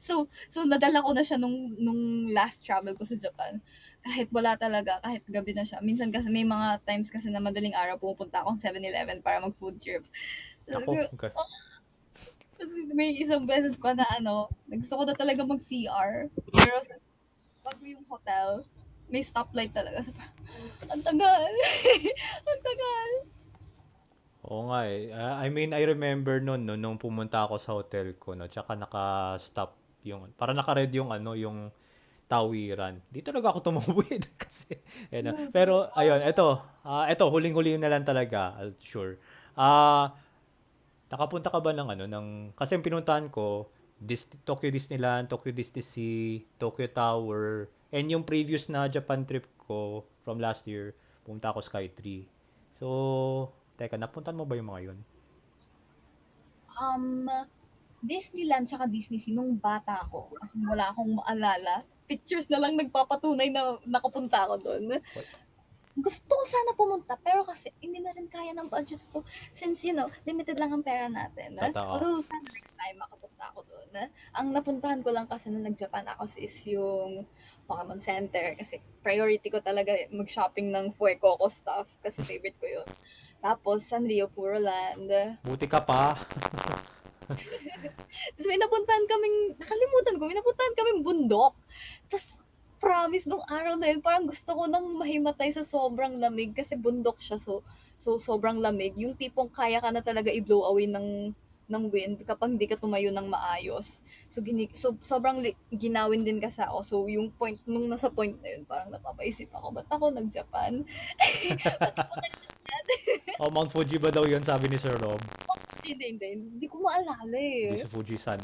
so nadala ko na siya nung last travel ko sa Japan. Kahit wala talaga, kahit gabi na siya. Minsan kasi may mga times kasi na madaling araw pumupunta akong 7-Eleven para mag-food trip. Nako. Okay. Kasi may isang beses pa na gusto ko na talaga mag-CR. Pero bago yung hotel, may stoplight talaga. So, ang tagal. Ang tagal. Oo nga eh. I mean, I remember noon no, nung pumunta ako sa hotel ko, no, tsaka naka-stop yung, para naka-red yung ano, yung tawiran. Di talaga ako tumawid kasi, pero ayun, ito, huling-huli na lang talaga, sure. Ah, nakapunta ka ba ng ano, kasi yung pinuntahan ko, Tokyo Disneyland, Tokyo Disney Sea, Tokyo Tower, and yung previous na Japan trip ko from last year, pumunta ako Skytree. So, teka, napuntan mo ba yung mga yun? Um, Disneyland tsaka Disney Sea nung bata ako. As in, wala akong maalala. Pictures na lang nagpapatunay na nakapunta ako doon. What? Gusto ko sana pumunta, pero kasi hindi na rin kaya ng budget ko. Since, limited lang ang pera natin. Totoo. Although, sana next time makapunta ako doon. Ang napuntahan ko lang kasi nung nag-Japan ako is yung Pokemon Center. Kasi priority ko talaga mag-shopping ng Fuecoco stuff. Kasi favorite ko yun. Tapos, Sanrio Puro Land. Buti ka pa. Tapos may napuntahan kaming bundok. Tapos, promise, nung araw na yun, parang gusto ko nang mahimatay sa sobrang lamig kasi bundok siya. So sobrang lamig. Yung tipong kaya ka na talaga i-blow away ng wind kapag hindi ka tumayo ng maayos. So sobrang ginawin din kasi ako. So yung point, nung nasa point na yun, parang napapaisip ako, ba't ako nag-Japan? Ba't ako Oh, Mount Fuji ba daw yun, sabi ni Sir Rob? Hindi ko maalala Hindi eh. sa Fuji-san.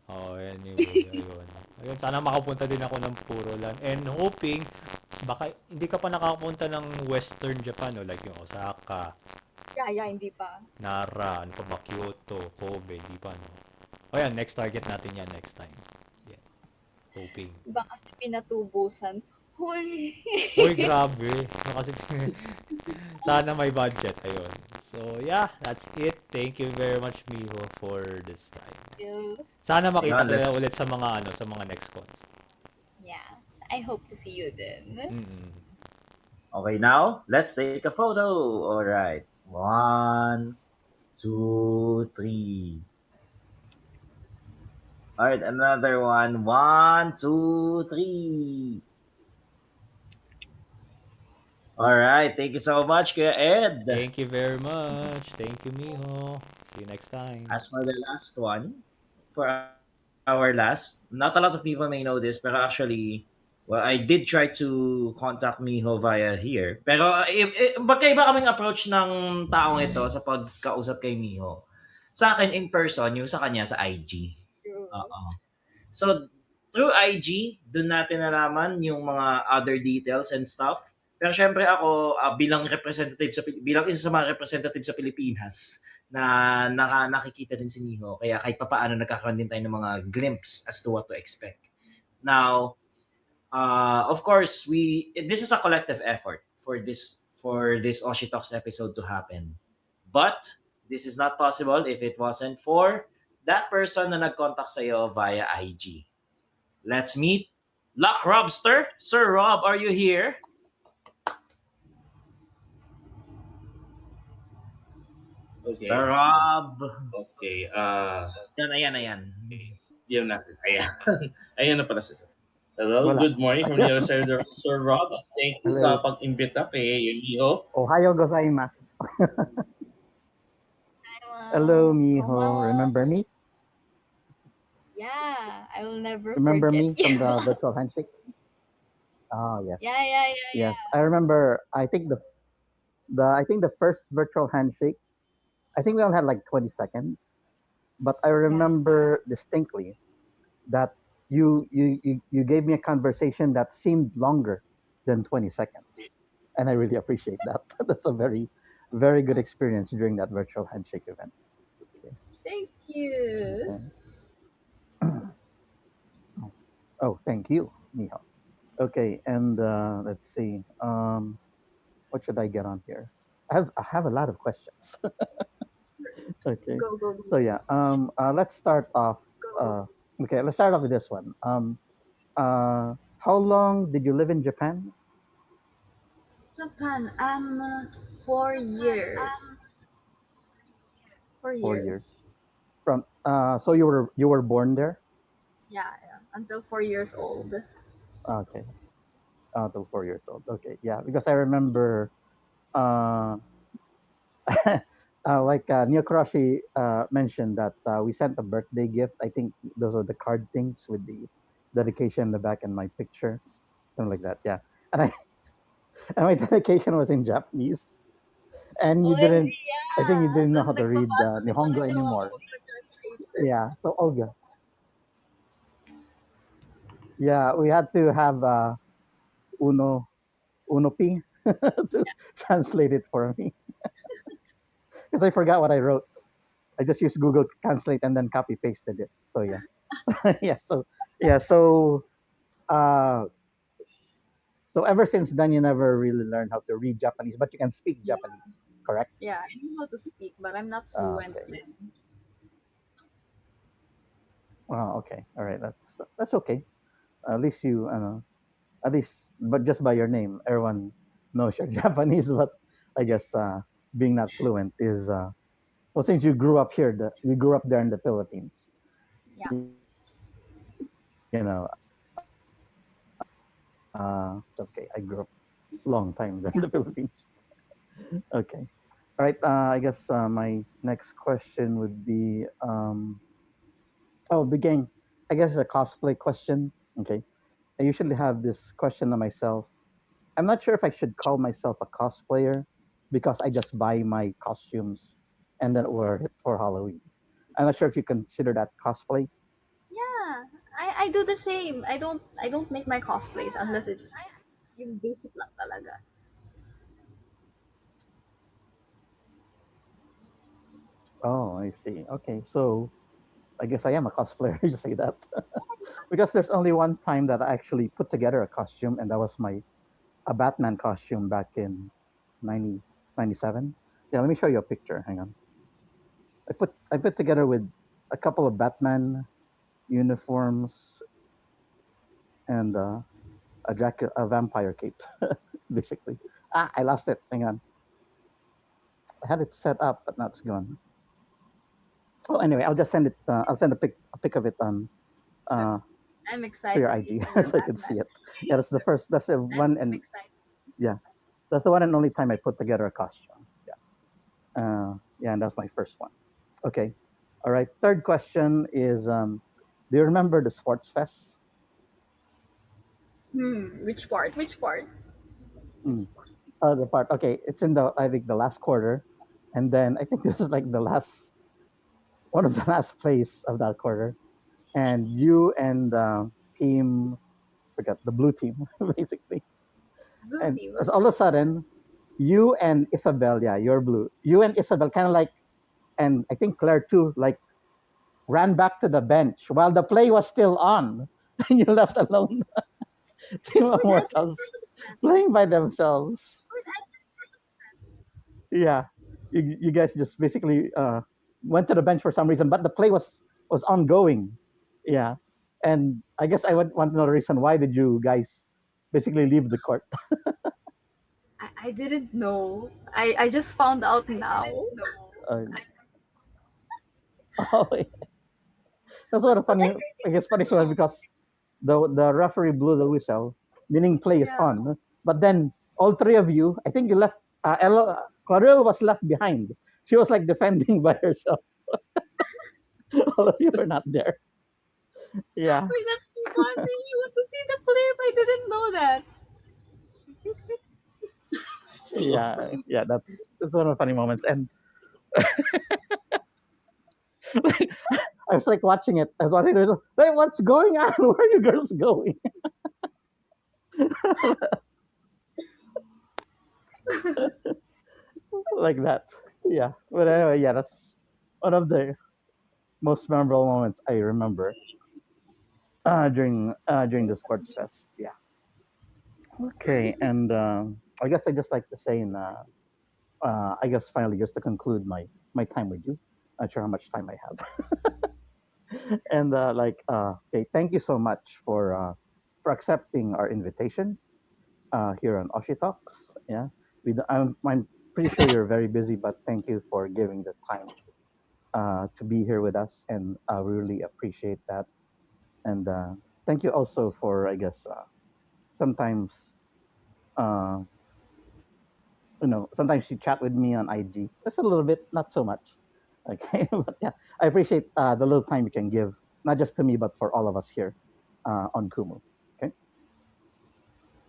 Oh, anyway, ayun. Ayun, sana makapunta din ako ng Purolan. And hoping, baka hindi ka pa nakakapunta ng Western Japan, no? Like yung Osaka, Yeah, hindi pa. Nara, ano pa ba, Kyoto, Kobe, di ba, no? O yan, next target natin yan next time. Yeah, hoping. Iba kasi pinatubusan. Hoy! Uy, grabe. No, kasi sana may budget. Ayun. So, yeah, that's it. Thank you very much, Miho, for this time. Sana makita Ayun, let's tayo ulit sa mga next cons. Yeah, I hope to see you then. Mm-mm. Okay, now let's take a photo. All right. 1, 2, 3. All right, another one. 1, 2, 3. All right. Thank you so much, Kuya Ed. Thank you very much. Thank you, Miho. See you next time. As for the last one, for our last, not a lot of people may know this, but actually, well, I did try to contact Miho via here. Pero magkaiba kaming approach ng taong ito sa pagkausap kay Miho. Sa akin, in person, yung sa kanya sa IG. Oo. So, through IG, doon natin nalaman yung mga other details and stuff. Pero syempre ako, bilang isa sa mga representative sa Pilipinas, na nakikita din si Miho. Kaya kahit papaano nagkakaroon din tayo ng mga glimpse as to what to expect. Now, of course, this is a collective effort for this Oshi Talks episode to happen. But this is not possible if it wasn't for that person na nag-contact sa'yo via IG. Let's meet Luck Robster. Sir Rob, are you here? Okay. Sir Rob. Okay. Ayan. Yun natin. Ayan. Ayan na pala sila. Hello, Wala. good morning from the other side of the room, Sir Rob. Thank you Hello. sa pag-imbita kay Miho. Ohayo gozaimasu. Hello, Miho. Remember me? Yeah, I will never Remember forget me from you. the virtual handshakes? Oh, yes. Yeah. Yes, I remember. I think the first virtual handshake. I think we only had like 20 seconds, but I remember distinctly that you gave me a conversation that seemed longer than 20 seconds, and I really appreciate that. That's a very, very good experience during that virtual handshake event. Thank you. Okay. Oh, thank you, Miho. Okay, and let's see. What should I get on here? I have a lot of questions. Okay. Go. So yeah, let's start off. Okay, let's start off with this one. How long did you live in Japan? Japan, 4 years. 4 4 years. years. From so you were born there? Yeah. Until 4 years old. Okay, till 4 years old. Okay, yeah, because I remember. like Neokurashi mentioned that we sent a birthday gift. I think those are the card things with the dedication in the back and my picture, something like that. Yeah, and I and my dedication was in Japanese, and you OMG, didn't. I think you yeah. didn't know Tapos how to read nagbabasa din Nihongo talaga ako anymore. congratulations. Yeah, so Olga. Yeah, we had to have Uno Uno P to translate it for me because I forgot what I wrote. I just used Google Translate and then copy pasted it. So yeah, yeah. So uh, so ever since then, you never really learned how to read Japanese, but you can speak Yeah, Japanese, correct? yeah. I know how to speak, but I'm not fluent Okay. then. Okay. All right. That's okay. At least you, at least, but just by your name, everyone knows you're Japanese. But I guess being not fluent is well, since you grew up here, you grew up there in the Philippines. Yeah. You know, it's okay. I grew up long time there in the Philippines. Okay. All right. I guess my next question would be, beginning. I guess it's a cosplay question. Okay. I usually have this question of myself. I'm not sure if I should call myself a cosplayer because I just buy my costumes and then wear it for Halloween. I'm not sure if you consider that cosplay. Yeah, I do the same. I don't make my cosplays unless it's yung basic lang talaga. Oh, I see. Okay, so I guess I am a cosplayer. You say that because there's only one time that I actually put together a costume, and that was my a Batman costume back in 90 97. Yeah, let me show you a picture. Hang on. I put together with a couple of Batman uniforms and a vampire cape, basically. I lost it. Hang on. I had it set up, but now it's gone. Oh, anyway, I'll just send it. I'll send a pic of it Sure. uh, I'm to your excited to IG see your so you can see Batman. it. Yeah, that's the first. That's the I'm one, and excited. yeah, that's the one and only time I put together a costume. Yeah, and that's my first one. Okay, all right. Third question is, do you remember the sports fest? Which part? Which part? Mm. The part. Okay, it's in the I think the last quarter, and then I think this is like the last one of the last plays of that quarter, and you and team forgot the blue team basically, Blue and team. all of a sudden you and Isabel, yeah, you're blue. You and Isabel kind of like, and I think Claire too, like ran back to the bench while the play was still on, and you left alone. Team of Wait, I Mortals playing by themselves. wait, Yeah, you guys just basically went to the bench for some reason, but the play was ongoing. Yeah, and I guess I would want to know the reason why did you guys basically leave the court? I didn't know. I just found out now. Uh, oh, that's what a But funny. I guess funny story because the referee blew the whistle, meaning play is yeah. on. But then all three of you, I think you left. Claril was left behind. She was like defending by herself. All of you were not there. Yeah, Wait, that's so funny. You want to see the clip? I didn't know that. yeah. That's one of the funny moments. And I was like watching it. I was watching it. Hey, what's going on? Where are you girls going? Like that. Yeah. But anyway, yeah, that's one of the most memorable moments I remember during the sports fest. Yeah. Okay, and I guess I just like to say, I guess finally just to conclude my time with you. Not sure how much time I have, and okay, thank you so much for accepting our invitation here on Oshi Talks. Yeah, I'm pretty sure you're very busy, but thank you for giving the time to be here with us, and I really appreciate that. And thank you also for, I guess, sometimes uh, sometimes she chat with me on IG. Just a little bit, not so much. Okay, but yeah, I appreciate the little time you can give, not just to me, but for all of us here on Kumu. Okay.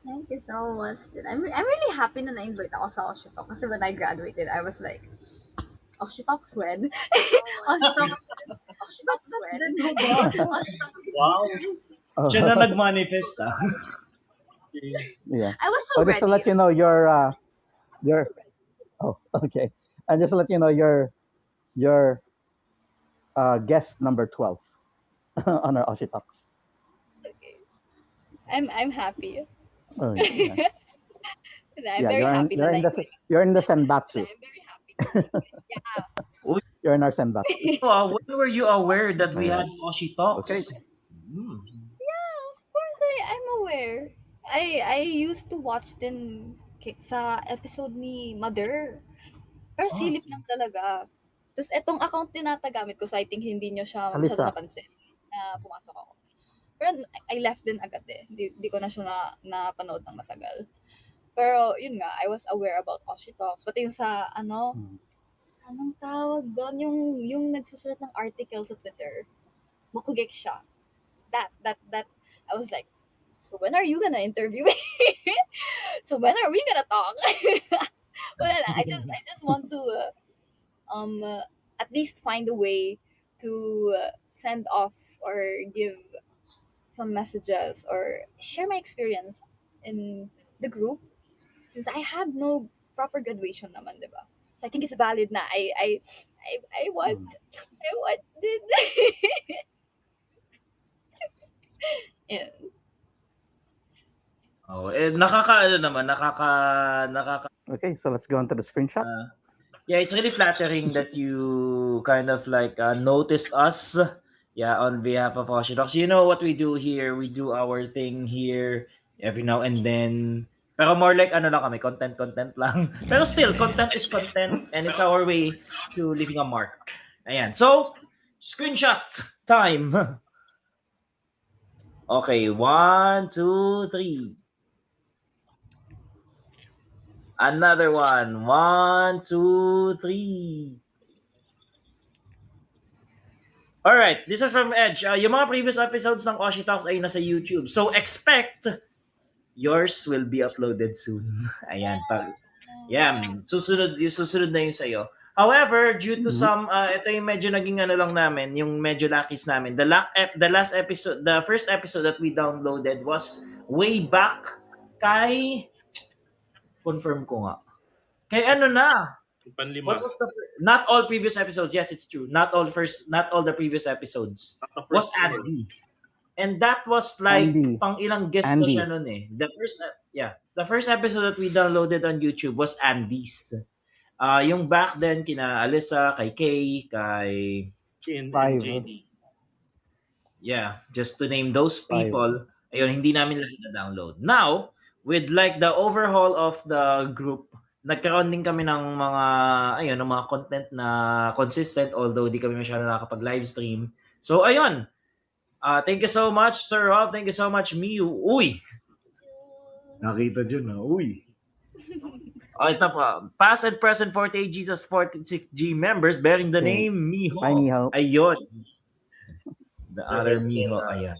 Thank you so much. I'm really happy na na-invite ako sa Oshito kasi when I graduated, I was like, Oshito's when? Oshito's when? Wow. Siya na nag-manifest Yeah. I was so Oh, just to let ready. you know, your. Oh, okay. And just to let you know, your guest number 12 on our Oshi Talks. I'm happy. Oh, yeah. I'm Yeah, very happy na you're in the senbatsu. I'm very happy. You're in our senbatsu. When were you aware that we had Alright. Oshi Talks? Okay. Of course, I'm aware. I used to watch din sa episode ni Mother. Pero silip lang talaga. Tapos etong account din natagamit ko, so I think hindi nyo siya masyado Alisa. napansin na pumasok ako. Pero I left din agad eh. Di ko na siya napanood ng matagal. Pero yun nga, I was aware about Oshi Talks. Pati yung sa anong tawag doon? Yung nagsusulat ng article sa Twitter. Mokugek siya. That, I was like, so when are you gonna interview me? So when are we gonna talk? Well, I just want to at least find a way to send off or give some messages or share my experience in the group since I had no proper graduation naman, diba? So I think it's valid na I want it. Yeah. Nakaka Okay, so let's go on to the screenshot. yeah, it's really flattering that you kind of like noticed us. Yeah, on behalf of Oshi Talks. You know what we do here? We do our thing here every now and then. Pero more like lang kami, content lang. Pero still, content is content and it's our way to leaving a mark. Ayan. So, screenshot time. Okay, 1, 2, 3. Another one. 1, 2, 3. Alright, this is from Edge. Yung mga previous episodes ng Oshi Talks ay nasa YouTube. So expect yours will be uploaded soon. Ayan. Yan. Susunod na yun sa'yo. However, due to some, ito yung medyo naging lang namin, yung medyo lakis namin. The last episode, the first episode that we downloaded was way back kay, confirm ko nga. Kay Panlima. What was not all previous episodes? Yes, it's true. Not all the previous episodes was Andy. And that was like pang ilang guest ko siya nun eh. The first episode that we downloaded on YouTube was Andy's. Yung back then kina Alyssa, kay Kay, kay JD. Yeah, just to name those people. Ayun, hindi namin lang na-download. Now, with like the overhaul of the group, nagkaroon din kami ng mga content na consistent, although di kami masyado nakakapag live stream. So ayun, thank you so much Sir Rob, thank you so much Miu. Uy, nakita dyan na, uy. Ito pa, past and present 48 Jesus 46G members bearing the name Miho. Hi, Miho. Ayun, the other Miho. Ayan.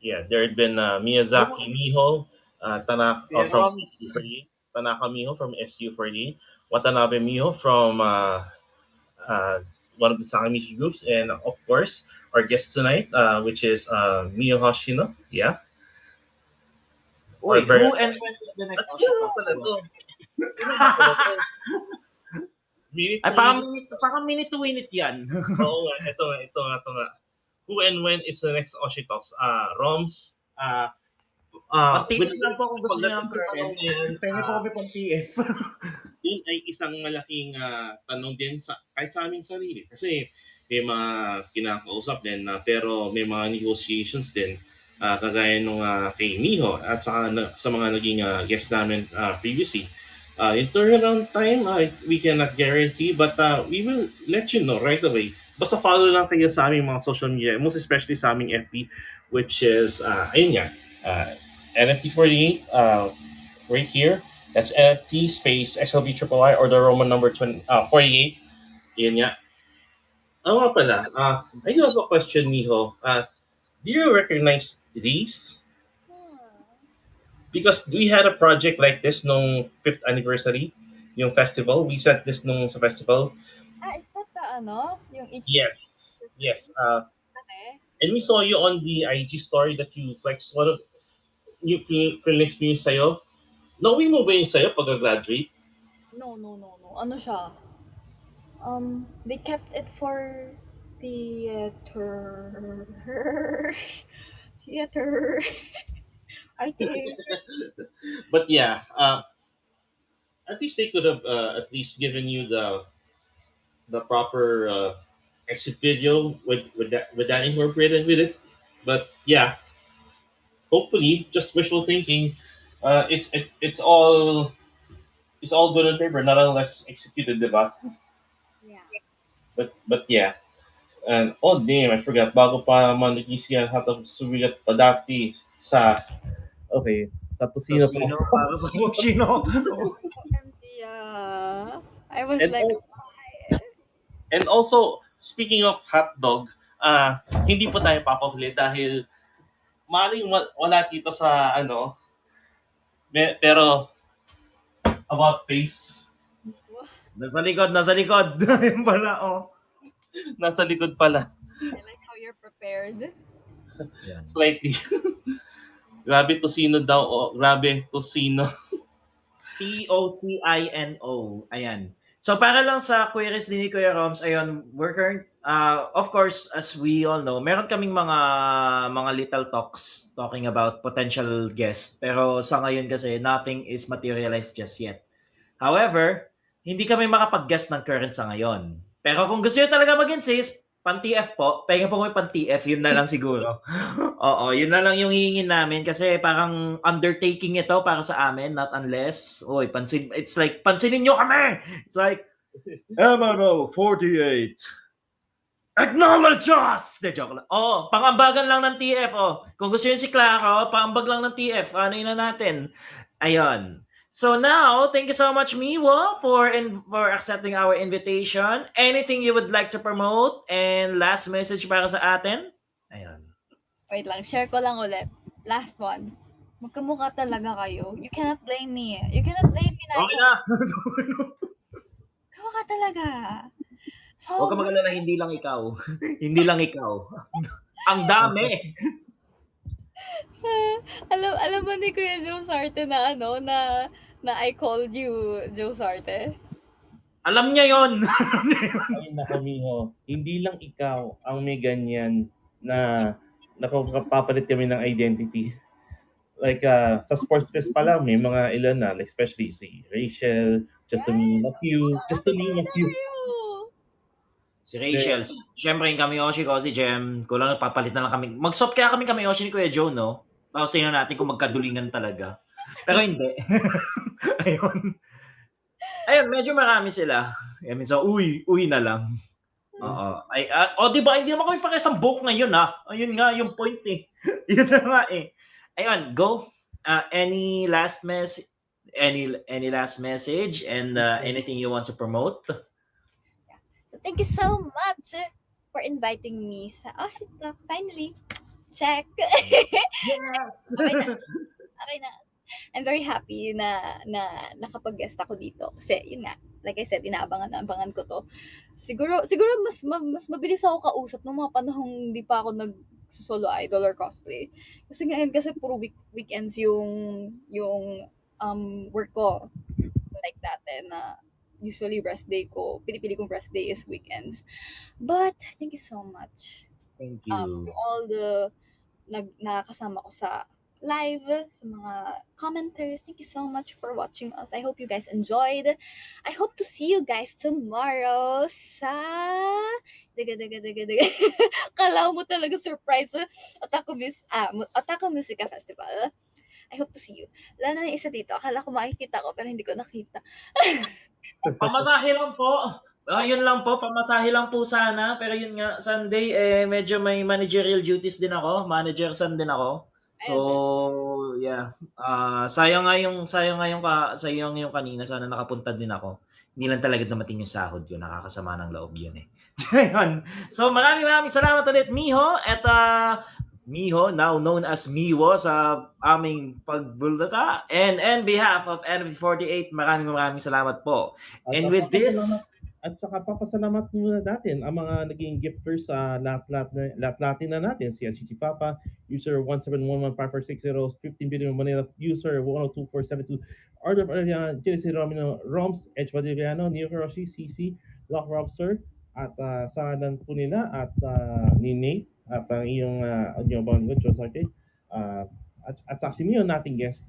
Yeah, there had been Miyazaki Miho, Tanaka from SU48, Tanaka Miho from SU48, Watanabe Miho from one of the Sakamichi groups, and of course our guest tonight, which is Miyo Hoshino. Yeah. Uy, who and when is the next Oshi Talks? Parang minute to minute yan. Oo nga, ito nga. Who and when is the next Oshi Talks? Roms, Pag-tip lang po kung gusto niya ng current. Pwede po kami pang PF. Yun ay isang malaking tanong din kahit sa aming sarili. Kasi may mga kinakausap din, pero may mga negotiations din, kagaya nung kay Miho at sa mga naging guest namin previously. Yung turnaround time, we cannot guarantee, but we will let you know right away. Basta follow lang kayo sa aming mga social media, most especially sa aming FB, which is, ayun nga, NFT48 right here. That's NFT space XLV triple I or the Roman number 48. Yun nga. Ano nga pala? I do have a question, Miho. Do you recognize these? Because we had a project like this nung 5th anniversary, yung festival. We set this nung sa festival. Is that the ano? Yung each... Yes. Yes. Okay. And we saw you on the IG story that you flex one of you flex mo yung sayo. Knowing mo ba yung sayo pag-graduate? No. Ano siya? They kept it for theater. Theater. I think. But yeah, at least they could have at least given you the proper exit video with that incorporated with it. But yeah, hopefully, just wishful thinking. It's all good on paper, not unless executed, diba? Yeah. But yeah. And oh damn, I forgot. Bago pa man nagisiyan hatang sumigat pa dati sa okay, sa Tosino po. Tosino, para sa Moschino. OMG, I was And, like, and also, speaking of hotdog, hindi po tayo papahuli dahil maaaring wala dito sa ano, pero about face, Nasa likod. Yung pala, oh. nasa likod pala. I like how you're prepared. Slightly. Grabe Tosino daw. Oh, grabe Tosino. Totino. Ayan. So para lang sa queries din ni Kuya Roms, ayun, of course, as we all know, meron kaming mga little talks talking about potential guests. Pero sa ngayon kasi, nothing is materialized just yet. However, hindi kami makapag-guest ng current sa ngayon. Pero kung gusto nyo talaga mag-insist, pan-TF po, pahinga po may pan-TF, yun na lang siguro. Oo, yun na lang yung hihingin namin kasi parang undertaking ito para sa amin, not unless, it's like, pansinin nyo kami! It's like, MNO 48, acknowledge us! De, joke lang. Oo, pangambagan lang ng TF, oh. Kung gusto nyo si Claro, pangambag lang ng TF, ano yun na natin? Ayun. So now, thank you so much, Miwa, for accepting our invitation. Anything you would like to promote? And last message para sa atin? Ayun. Wait lang, share ko lang ulit. Last one. Magkamukha talaga kayo. You cannot blame me. Na Okay na! Kamukha talaga. Huwag ka mag-alala, hindi lang ikaw. Hindi lang ikaw. Ang dami! alam mo ni Kuya Joe Sarte na I called you Joe Sarte? Alam niya yon. Ay nakamiho. Hindi lang ikaw ang may ganyan na nakapapalit kami ng identity. Like sa sports fest pa lang may mga ilan na, like, especially si Rachel, just to name a few. Si Rachel. Siyempre yung Kamiyoshi ko, si Jem. Kulang papalit na lang kami. Mag-swap kaya kami Kamiyoshi ni Kuya Joe, no? Tapos tingnan natin kung magkadulingan talaga. Pero hindi. Ayun, medyo marami sila. I mean, so, uy na lang. Oo. Di ba, hindi naman kami pakisang book ngayon, ha? Ayun nga yung point, eh. Yun na nga, eh. Ayun, go. Any last message and anything you want to promote? So thank you so much for inviting me sa Oshit Talk. Finally, check. Yes! Okay na. I'm very happy na nakapag-guest ako dito. Kasi yun nga, like I said, inaabangan ko to. Siguro mas mabilis ako kausap ng mga panahong hindi pa ako nag-solo idol or cosplay. Kasi ngayon puro weekends yung work ko. Like that na usually rest day ko. Pinipili kong rest day is weekends. But thank you so much. Thank you. All the nakasama ko sa live, sa mga commenters. Thank you so much for watching us. I hope you guys enjoyed. I hope to see you guys tomorrow sa Kala mo talaga surprise Otaku Musica Festival. I hope to see you. Lalo na yung isa dito. Akala ko makikita ko pero hindi ko nakita. Pamasahe lang po. Yun lang po, pamasahe lang po sana. Pero yun nga, Sunday, medyo may managerial duties din ako. Manager son din ako. So, yeah. Sayang yung kanina. Sana nakapunta din ako. Hindi lang talaga dumating yung sahod ko. Nakakasama ng loob yun eh. Ayun. So, maraming salamat ulit, Miho. At Miho, now known as Miwo sa aming pagbulata. And on behalf of NFT48, maraming salamat po. And with this, At saka papasalamat muna natin ang mga naging gifters sa lahat natin na natin. Si Chichi Papa, user 1711560, 15 billion Manila, user 102472, Order of Ariana, Genesis Romino, Roms, Edge Vadiliano, Neo Hiroshi, CC, Lock Robster, at sa kanan po nila, at ni Nate, at ang iyong bang good Arcade, at sa si Mio nating guest,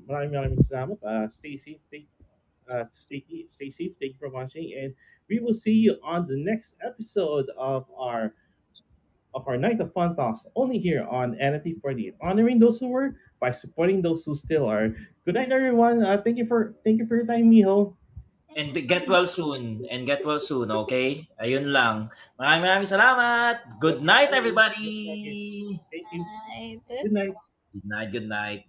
maraming salamat. Stay safe, stay safe. Thank you for watching, and we will see you on the next episode of our Night of Fun Talks, only here on NFT 48, honoring those who were by supporting those who still are. Good night, everyone. Thank you for your time, Miho. and get well soon. Okay? Ayun lang. Maraming salamat. Good night, everybody. Thank you. Right. Good night. Good night.